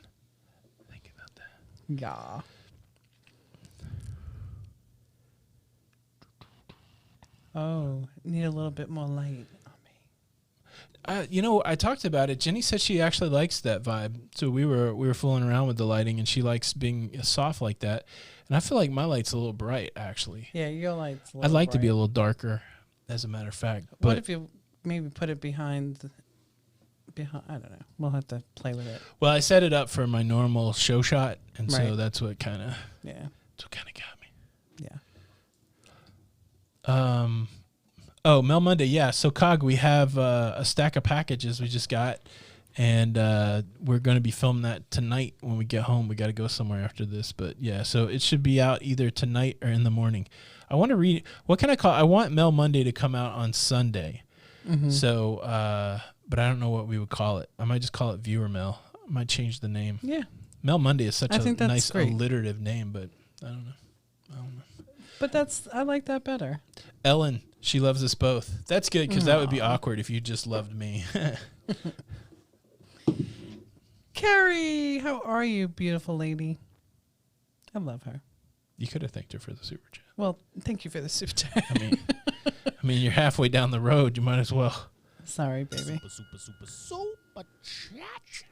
Think about that. Yeah. Oh, need a little bit more light on me. I talked about it. Jenny said she actually likes that vibe. So we were fooling around with the lighting, and she likes being soft like that. And I feel like my light's a little bright, actually. Yeah, your light's a little I'd like bright. to be a little darker, as a matter of fact. But what if you maybe put it behind? I don't know. We'll have to play with it. Well, I set it up for my normal show shot, and Right. so that's what kind of Yeah. got me. Yeah. Oh, Mel Monday, yeah. So Cog, we have a stack of packages we just got, and we're going to be filming that tonight when we get home. We got to go somewhere after this, but yeah. So it should be out either tonight or in the morning. I want to read. What can I call? I want Mel Monday to come out on Sunday. Mm-hmm. So, but I don't know what we would call it. I might just call it Viewer Mel. I might change the name. Yeah. Mel Monday is such I a think that's nice great. alliterative name, but I don't know. But I like that better. Ellen, she loves us both. That's good because that would be awkward if you just loved me. Carrie, how are you, beautiful lady? I love her. You could have thanked her for the super chat. Well, thank you for the super chat. I mean, you're halfway down the road. You might as well. Sorry, baby. Super chat.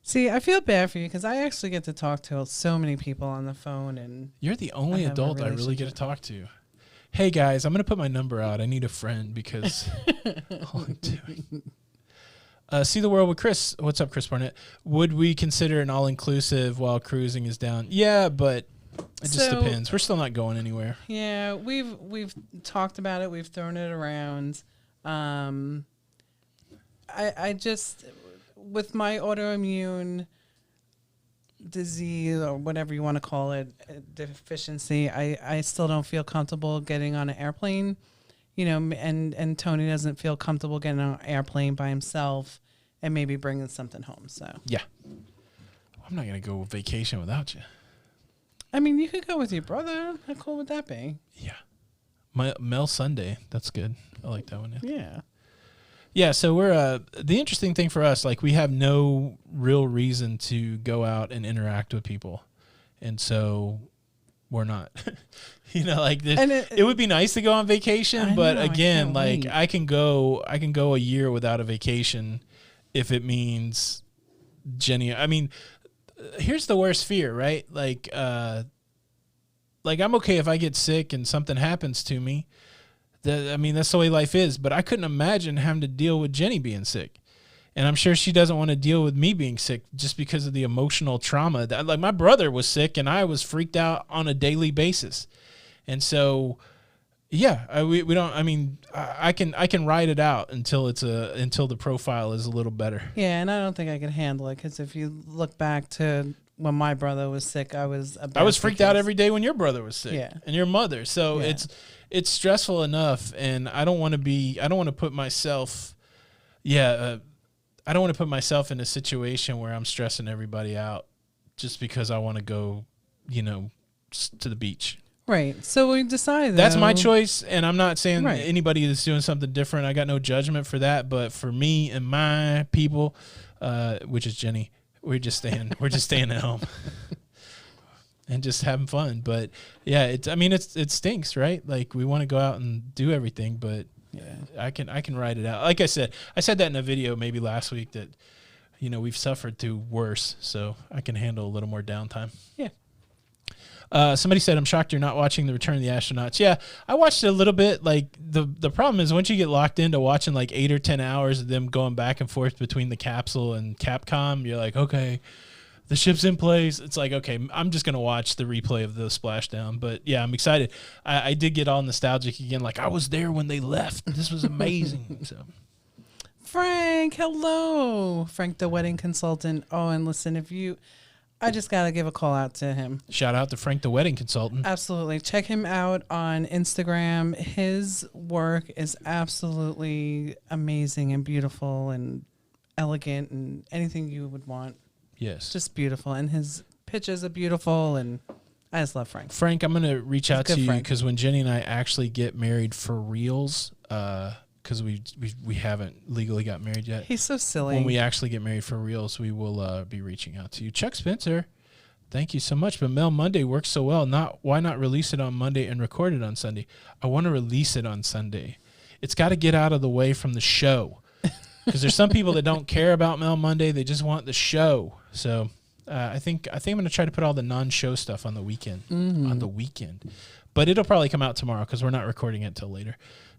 See, I feel bad for you because I actually get to talk to so many people on the phone, and You're the only have a adult I really get to talk to. Hey guys, I'm gonna put my number out. I need a friend because all I'm doing. See the world with Chris. What's up, Chris Barnett? Would we consider an all-inclusive while cruising is down? Yeah, but it just depends. We're still not going anywhere. Yeah, we've talked about it. We've thrown it around. I just, with my autoimmune disease or whatever you want to call it, deficiency, I still don't feel comfortable getting on an airplane, and Tony doesn't feel comfortable getting on an airplane by himself and maybe bringing something home. So yeah, I'm not gonna go vacation without you. I mean, you could go with your brother. How cool would that be? Yeah, Mel Sunday. That's good. I like that one. Yeah. Yeah, so we're the interesting thing for us, like we have no real reason to go out and interact with people, and so we're not. It would be nice to go on vacation, but again, like I can go a year without a vacation if it means Jenny. I mean, here's the worst fear, right? Like I'm okay if I get sick and something happens to me. That's the way life is, but I couldn't imagine having to deal with Jenny being sick. And I'm sure she doesn't want to deal with me being sick just because of the emotional trauma. Like my brother was sick and I was freaked out on a daily basis. And so, yeah, we don't, I can ride it out until the profile is a little better. Yeah. And I don't think I can handle it. 'Cause if you look back to when my brother was sick, I was freaked out every day when your brother was sick. Yeah. And your mother. So Yeah. it's stressful enough, and I don't want to put myself in a situation where I'm stressing everybody out just because I want to go, to the beach. Right. So we decided that's my choice, and I'm not saying Right. anybody that's doing something different. I got no judgment for that, but for me and my people, which is Jenny, we're just staying at home. And just having fun. But yeah, it stinks, right? Like we want to go out and do everything, but yeah, I can ride it out. Like I said that in a video maybe last week that, we've suffered through worse, so I can handle a little more downtime. Yeah. Somebody said, I'm shocked you're not watching The Return of the Astronauts. Yeah, I watched it a little bit. Like the problem is once you get locked into watching like 8 or 10 hours of them going back and forth between the capsule and Capcom, you're like, okay, the ship's in place. It's like, okay, I'm just going to watch the replay of the splashdown. But yeah, I'm excited. I did get all nostalgic again. Like I was there when they left. This was amazing. So, Frank, hello. Frank, the wedding consultant. Oh, and listen, I just got to give a call out to him. Shout out to Frank, the wedding consultant. Absolutely. Check him out on Instagram. His work is absolutely amazing and beautiful and elegant and anything you would want. Yes. Just beautiful. And his pictures are beautiful, and I just love Frank. Frank, I'm going to reach out to you because when Jenny and I actually get married for reals, because we haven't legally got married yet. He's so silly. When we actually get married for reals, we will be reaching out to you. Chuck Spencer, Thank you so much. But Mel Monday works so well. Why not release it on Monday and record it on Sunday? I want to release it on Sunday. It's got to get out of the way from the show. Because there's some people that don't care about Mel Monday. They just want the show. So I think I'm going to try to put all the non-show stuff on the weekend. On the weekend. But it'll probably come out tomorrow because we're not recording it till later.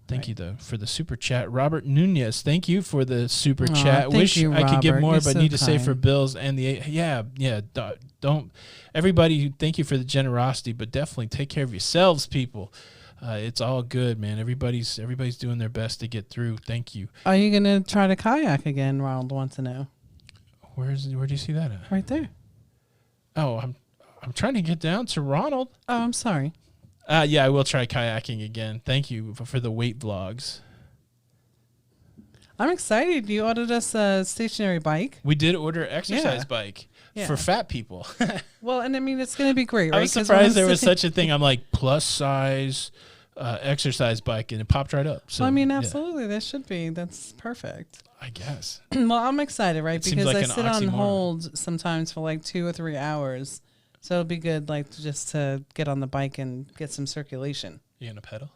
Thank you, though, for the super chat. Robert Nunez, thank you for the super chat. Wish you, I could give more, You're but so need to say kind. for Bills and the... Yeah, don't... Everybody, thank you for the generosity, but definitely take care of yourselves, people. It's all good, man. Everybody's doing their best to get through. Thank you. Are you going to try to kayak again, Ronald wants to know? Where do you see that at? Right there. Oh, I'm trying to get down to Ronald. Oh, I'm sorry. Yeah, I will try kayaking again. Thank you for the weight vlogs. I'm excited. You ordered us a stationary bike. We did order an exercise bike for fat people. Well, and I mean, it's going to be great, right? I was surprised there was such a thing. I'm like, plus size exercise bike, and it popped right up. So, well, I mean, absolutely. There should be. That's perfect. I guess. Well, I'm excited, right? Because like I an sit on oxymoron. hold sometimes for like 2 or 3 hours. So it'll be good, like, just to get on the bike and get some circulation. You gonna pedal?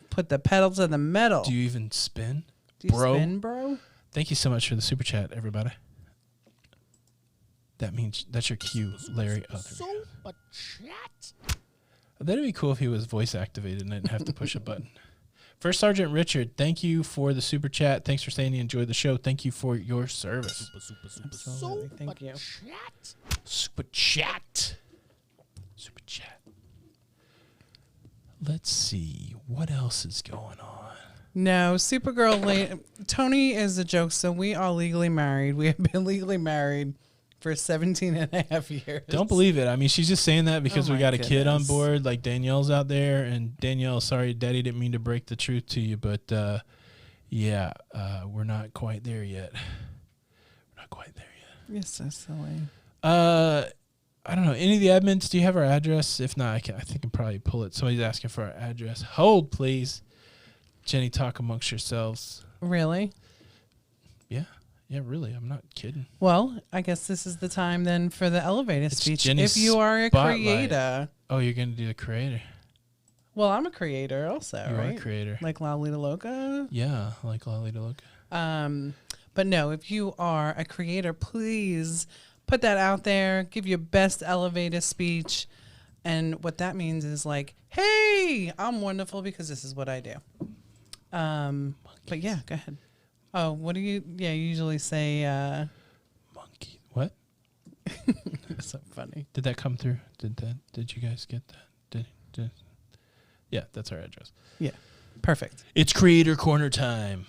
Put the pedal to the metal. Do you even spin? Do you bro? spin, bro? Thank you so much for the super chat, everybody. That means that's your cue, Larry. Oh, Super chat. that'd be cool if he was voice activated and I didn't have to push a button. First Sergeant Richard, thank you for the super chat. Thanks for saying you enjoyed the show. Thank you for your service. Absolutely. Thank you. Chat. Super chat. Super chat. Let's see. What else is going on? No, Supergirl, Tony is a joke. So we are legally married. We have been legally married for 17 and a half years. Don't believe it. I mean, she's just saying that because Oh we my got a kid on goodness. board. Like Danielle's out there. And Danielle, sorry, Daddy didn't mean to break the truth to you. But, we're not quite there yet. We're not quite there yet. You're so silly. I don't know. Any of the admins, do you have our address? If not, I think I can probably pull it. Somebody's asking for our address. Hold, please. Jenny, talk amongst yourselves. Really? Yeah, really. I'm not kidding. Well, I guess this is the time then for the elevator speech. Jenny's if you are a spotlight. creator. Oh, you're going to do the creator. Well, I'm a creator also, You right? are a creator. Like Lido Loca. Yeah, like Lido Loca. But no, if you are a creator, please put that out there. Give your best elevator speech. And what that means is like, hey, I'm wonderful because this is what I do. But yeah, go ahead. Oh, what do you usually say? Monkey. What? It's so funny. Did that come through? Did you guys get that? Yeah, that's our address. Yeah, perfect. It's Creator Corner time.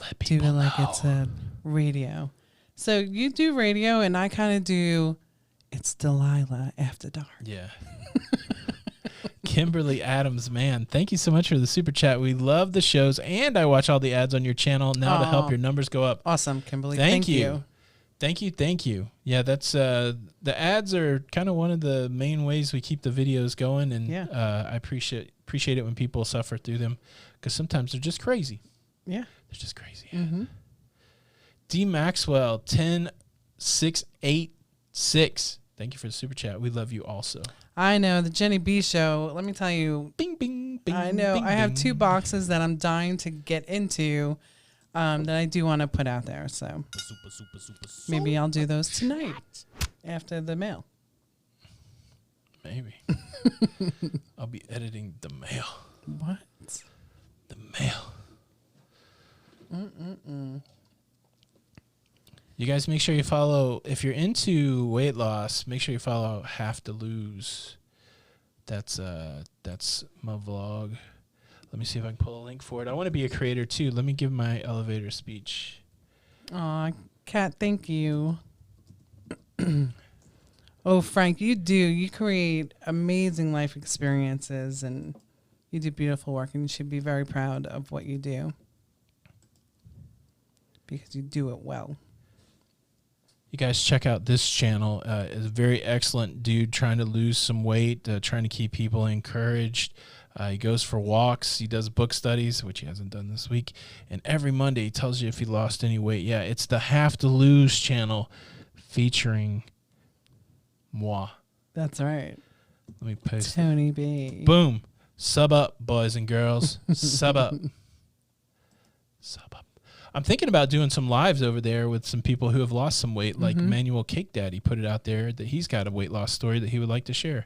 Let Do people it like know. it's a radio. So you do radio, and I kind of do. It's Delilah After Dark. Yeah. Kimberly Adams, man, thank you so much for the super chat. We love the shows, and I watch all the ads on your channel now to help Aw. your numbers go up. Awesome, Kimberly. Thank you. Thank you. Yeah, that's the ads are kind of one of the main ways we keep the videos going, and I appreciate it when people suffer through them because sometimes they're just crazy. Yeah. They're just crazy. Mm-hmm. D Maxwell 10686. Thank you for the super chat. We love you also. I know the Jenny B show. Let me tell you. Bing bing bing. I know. bing, I have bing. 2 boxes that I'm dying to get into. That I do want to put out there. So maybe I'll do those tonight after the mail. Maybe. I'll be editing the mail. What? The mail. You guys make sure you follow, if you're into weight loss, make sure you follow Have to Lose. That's my vlog. Let me see if I can pull a link for it. I want to be a creator too. Let me give my elevator speech. Aw, Kat, thank you. Oh, Frank, you do. You create amazing life experiences and you do beautiful work, and you should be very proud of what you do because you do it well. You guys check out this channel. Is a very excellent dude trying to lose some weight, trying to keep people encouraged. He goes for walks. He does book studies, which he hasn't done this week. And every Monday he tells you if he lost any weight. Yeah, it's the Have to Lose channel featuring Moi. That's right. Let me paste Tony B. Boom. Sub up, boys and girls. Sub up. Sub up. I'm thinking about doing some lives over there with some people who have lost some weight, like Manuel Cake Daddy put it out there that he's got a weight loss story that he would like to share.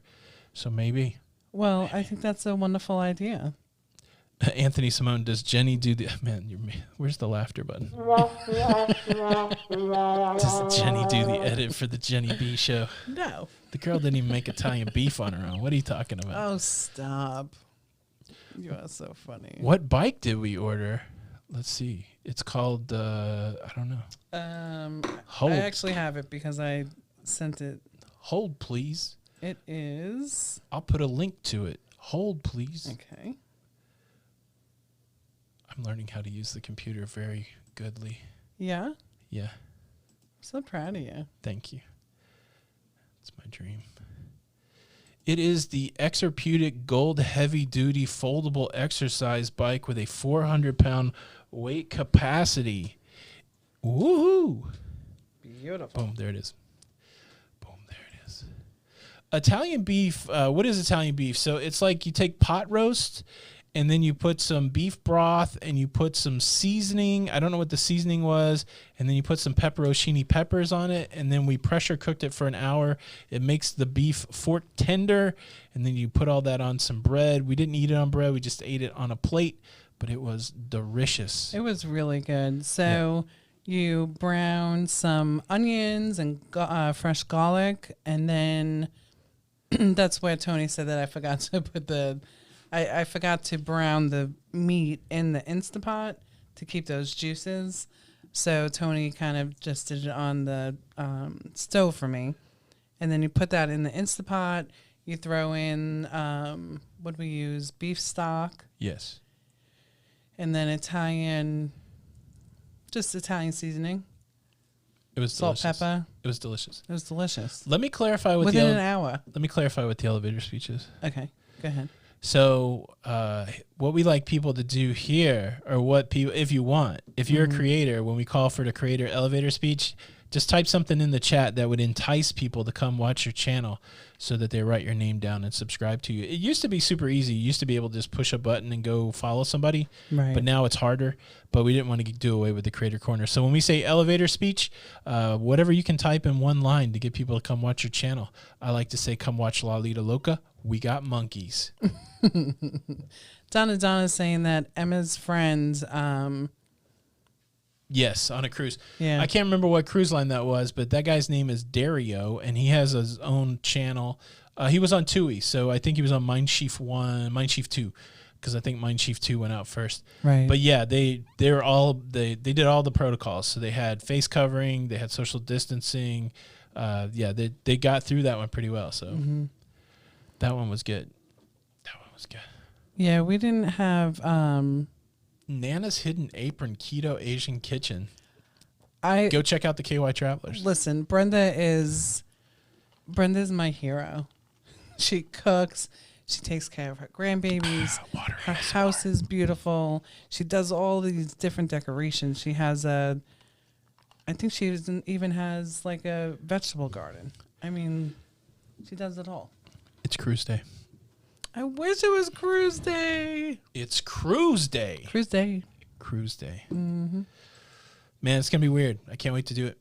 So maybe. Well, I think that's a wonderful idea. Anthony Simone, does Jenny do the... Man, where's the laughter button? Does Jenny do the edit for the Jenny B show? No. The girl didn't even make Italian beef on her own. What are you talking about? Oh, stop. You are so funny. What bike did we order? Let's see. It's called, I don't know. Hold. I actually have it because I sent it. Hold, please. It is. I'll put a link to it. Hold, please. Okay. I'm learning how to use the computer very goodly. Yeah? Yeah. I'm so proud of you. Thank you. It's my dream. It is the Exerputic Gold Heavy Duty Foldable Exercise Bike with a 400-pound weight capacity. Woohoo! Beautiful. Boom, there it is. Boom, there it is. Italian beef, what is Italian beef? So it's like you take pot roast and then you put some beef broth and you put some seasoning. I don't know what the seasoning was. And then you put some pepperoncini peppers on it. And then we pressure cooked it for an hour. It makes the beef fork tender. And then you put all that on some bread. We didn't eat it on bread. We just ate it on a plate. But it was delicious. It was really good. So you brown some onions and fresh garlic. And then that's where Tony said that I forgot to put I forgot to brown the meat in the Instapot to keep those juices. So Tony kind of just did it on the stove for me. And then you put that in the Instapot. You throw in, what do we use? Beef stock. Yes. And then Italian seasoning. It was salt, delicious. pepper. It was delicious. It was delicious. Let me clarify what within an hour. Let me clarify what the elevator speech is. Okay, go ahead. So what we like people to do here, or what people, if you want, if you're a creator, when we call for the creator elevator speech, just type something in the chat that would entice people to come watch your channel so that they write your name down and subscribe to you. It used to be super easy. You used to be able to just push a button and go follow somebody, right. But now it's harder. But we didn't want to do away with the creator corner. So when we say elevator speech, whatever you can type in one line to get people to come watch your channel. I like to say, come watch Lido Loca. We got monkeys. Donna's saying that Emma's friends. Yes, on a cruise. Yeah. I can't remember what cruise line that was, but that guy's name is Dario, and he has his own channel. He was on TUI, so I think he was on Mindshift 2, because I think Mindshift 2 went out first. Right. But yeah, they did all the protocols. So they had face covering, they had social distancing. They got through that one pretty well. So that one was good. Yeah, we didn't have Nana's Hidden Apron Keto Asian Kitchen. Go check out the KY Travelers. Listen, Brenda's my hero. She cooks. She takes care of her grandbabies. Her house is beautiful. She does all these different decorations. She has I think she even has like a vegetable garden. I mean, she does it all. It's cruise day. I wish it was cruise day. It's cruise day. Cruise day. Cruise day. Mm-hmm. Man, it's going to be weird. I can't wait to do it.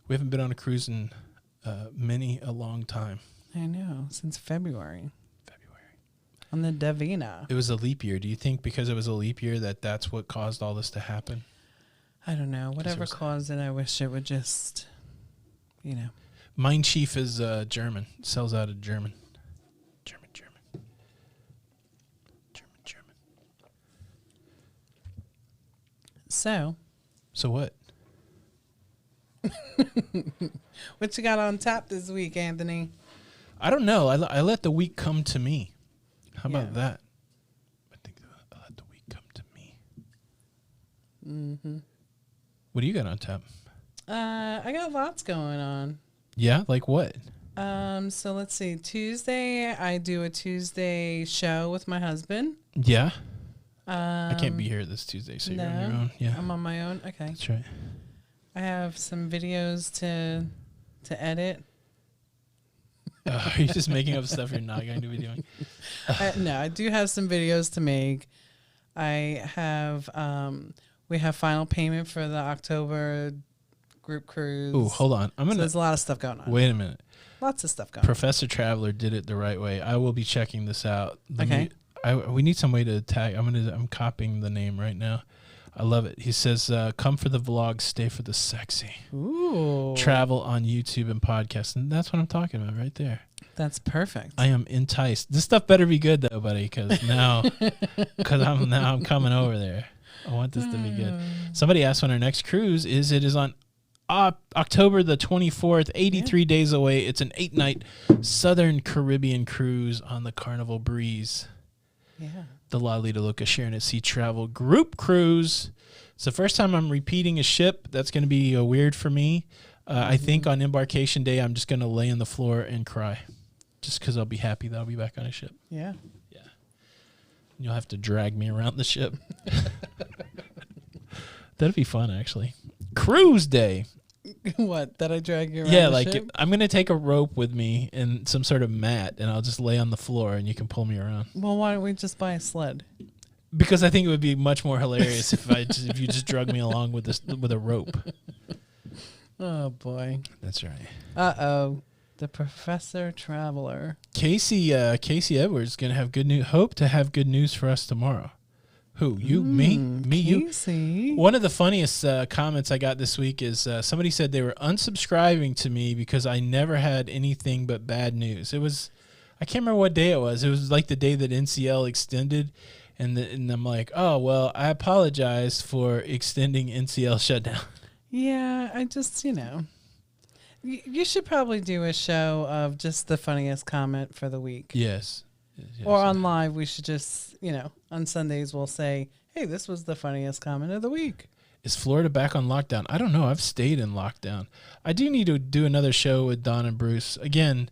We haven't been on a cruise in many a long time. I know. Since February. On the Davina. It was a leap year. Do you think because it was a leap year that's what caused all this to happen? I don't know. Whatever caused it, I wish it would just, Mein Chief is German. Sells out of German. So what? What you got on tap this week, Anthony? I don't know. I let the week come to me. How about that? I think I let the week come to me. Mm-hmm. What do you got on tap? I got lots going on. Yeah? Like what? So let's see. Tuesday, I do a Tuesday show with my husband. Yeah? I can't be here this Tuesday, so you're on your own. Yeah, I'm on my own. Okay. That's right. I have some videos to edit. Are you just making up stuff you're not going to be doing? No, I do have some videos to make. I have, we have final payment for the October group cruise. Ooh, hold on. So there's a lot of stuff going on. Wait a minute. Lots of stuff going on. Professor Traveler did it the right way. I will be checking this out. Okay. We need some way to tag. I'm copying the name right now. I love it. He says, come for the vlog, stay for the sexy. Ooh. Travel on YouTube and podcasts. And that's what I'm talking about right there. That's perfect. I am enticed. This stuff better be good though, buddy, because I'm coming over there. I want this to be good. Somebody asked when our next cruise is. It is on October the 24th, 83 days away. It's an 8-night Southern Caribbean cruise on the Carnival Breeze. Yeah. The Lido Loca Sharing at Sea Travel group cruise. It's the first time I'm repeating a ship. That's going to be weird for me. I think on embarkation day, I'm just going to lay on the floor and cry. Just because I'll be happy that I'll be back on a ship. Yeah. Yeah. You'll have to drag me around the ship. That'd be fun, actually. Cruise day. What? That I drag you around the ship? I'm going to take a rope with me and some sort of mat, and I'll just lay on the floor, and you can pull me around. Well, why don't we just buy a sled? Because I think it would be much more hilarious if you just drug me along with a rope. Oh, boy. That's right. Uh-oh. The Professor Traveler. Casey Edwards going to have good news. Hope to have good news for us tomorrow. Who? You? Me, Casey. you? One of the funniest comments I got this week is somebody said they were unsubscribing to me because I never had anything but bad news. It was, I can't remember what day it was. It was like the day that NCL extended, and I'm like, oh, well, I apologize for extending NCL shutdown. Yeah, I just, you should probably do a show of just the funniest comment for the week. Yes. Or on live, we should just, on Sundays we'll say, hey, this was the funniest comment of the week. Is Florida back on lockdown? I don't know. I've stayed in lockdown. I do need to do another show with Don and Bruce. Again,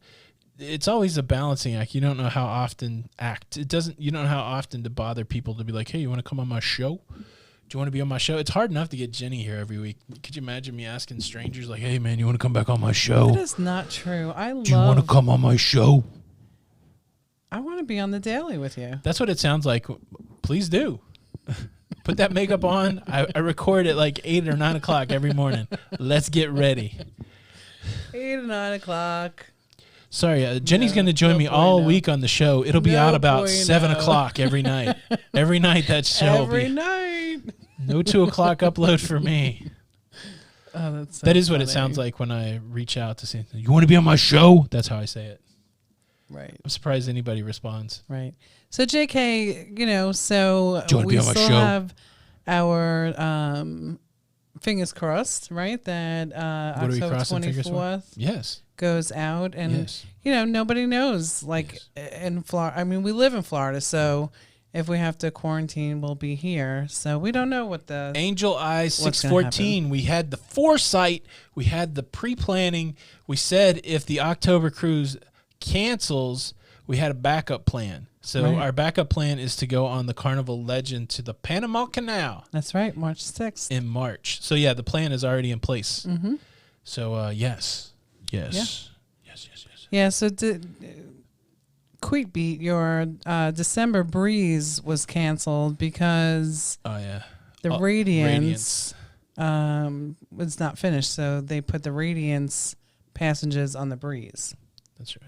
it's always a balancing act. You don't know how often you don't know how often to bother people to be like, hey, you want to come on my show? Do you want to be on my show? It's hard enough to get Jenny here every week. Could you imagine me asking strangers like, hey, man, you want to come back on my show? That is not true. Do you want to come on my show? I want to be on the daily with you. That's what it sounds like. Please do. Put that makeup on. I record at like 8 or 9 o'clock every morning. Let's get ready. 8 or 9 o'clock. Sorry, Jenny's going to join me all week on the show. It'll be out about 7 o'clock every night. Every night that show will be. Every night. No 2 o'clock upload for me. Oh, that's so that is funny. what it sounds like when I reach out to say, you want to be on my show? That's how I say it. Right. I'm surprised anybody responds. Right. So, JK, so we still have our fingers crossed, right? That October 24th goes out. And, nobody knows. Like in Florida, I mean, we live in Florida, so if we have to quarantine, we'll be here. So we don't know what the Angel Eyes 614. We had the foresight. We had the pre-planning. We said if the October cruise cancels, we had a backup plan. So our backup plan is to go on the Carnival Legend to the Panama Canal. That's right, March 6th. In March. So, the plan is already in place. Mm-hmm. So, yes. Yeah, so quick beat, your December breeze was canceled because the Radiance was not finished. So they put the Radiance passengers on the breeze. That's right.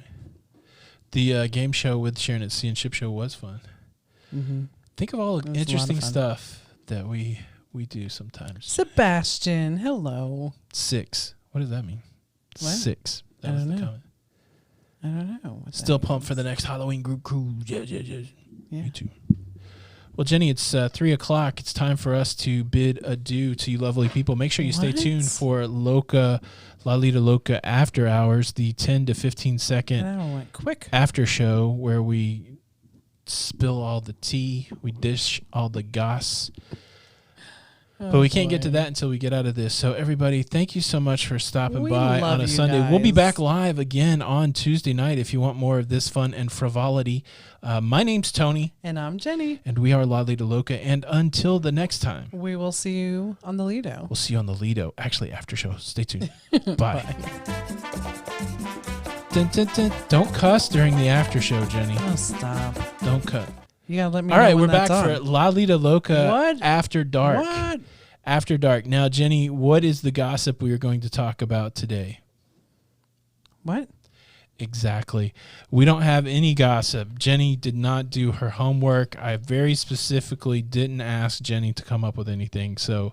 The game show with Sharon at Sea and Ship Show was fun. Mm-hmm. Think of all the interesting stuff that we do sometimes. Sebastian, hello. 6. What does that mean? What? 6. That was the comment. I don't know. Still pumped for the next Halloween group cruise. Yeah. Me too. Well, Jenny, it's 3 o'clock. It's time for us to bid adieu to you lovely people. Make sure you stay tuned for Lido Loca After Hours, the 10 to 15 second after show where we spill all the tea, we dish all the goss. But we can't get to that until we get out of this. So, everybody, thank you so much for stopping by on a Sunday. Guys. We'll be back live again on Tuesday night if you want more of this fun and frivolity. My name's Tony. And I'm Jenny. And we are Lido Loca. And until the next time, we will see you on the Lido. We'll see you on the Lido. Actually, after show. Stay tuned. Bye. Bye. Dun, dun, dun. Don't cuss during the after show, Jenny. Oh, stop. Don't cut. You gotta let me All know right, when we're back that's for on. La Lido Loca What? After Dark. What? After Dark. Now, Jenny, what is the gossip we are going to talk about today? What? Exactly. We don't have any gossip. Jenny did not do her homework. I very specifically didn't ask Jenny to come up with anything, so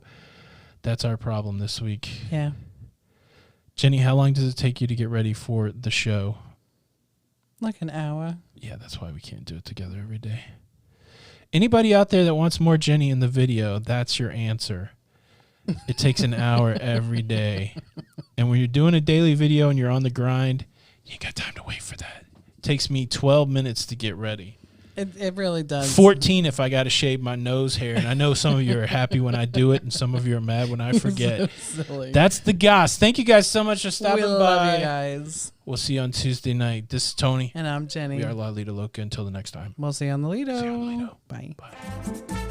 that's our problem this week. Yeah. Jenny, how long does it take you to get ready for the show? Like an hour. Yeah, that's why we can't do it together every day. Anybody out there that wants more Jenny in the video, that's your answer. It takes an hour every day. And when you're doing a daily video and you're on the grind, you ain't got time to wait for that. It takes me 12 minutes to get ready. It really does. 14 if I got to shave my nose hair. And I know some of you are happy when I do it and some of you are mad when I forget. So silly. That's the goss. Thank you guys so much for stopping by. We love you guys. We'll see you on Tuesday night. This is Tony. And I'm Jenny. We are La Lido Loca. Until the next time. We'll see you on the Lido. See you on the Lido. Bye. Bye.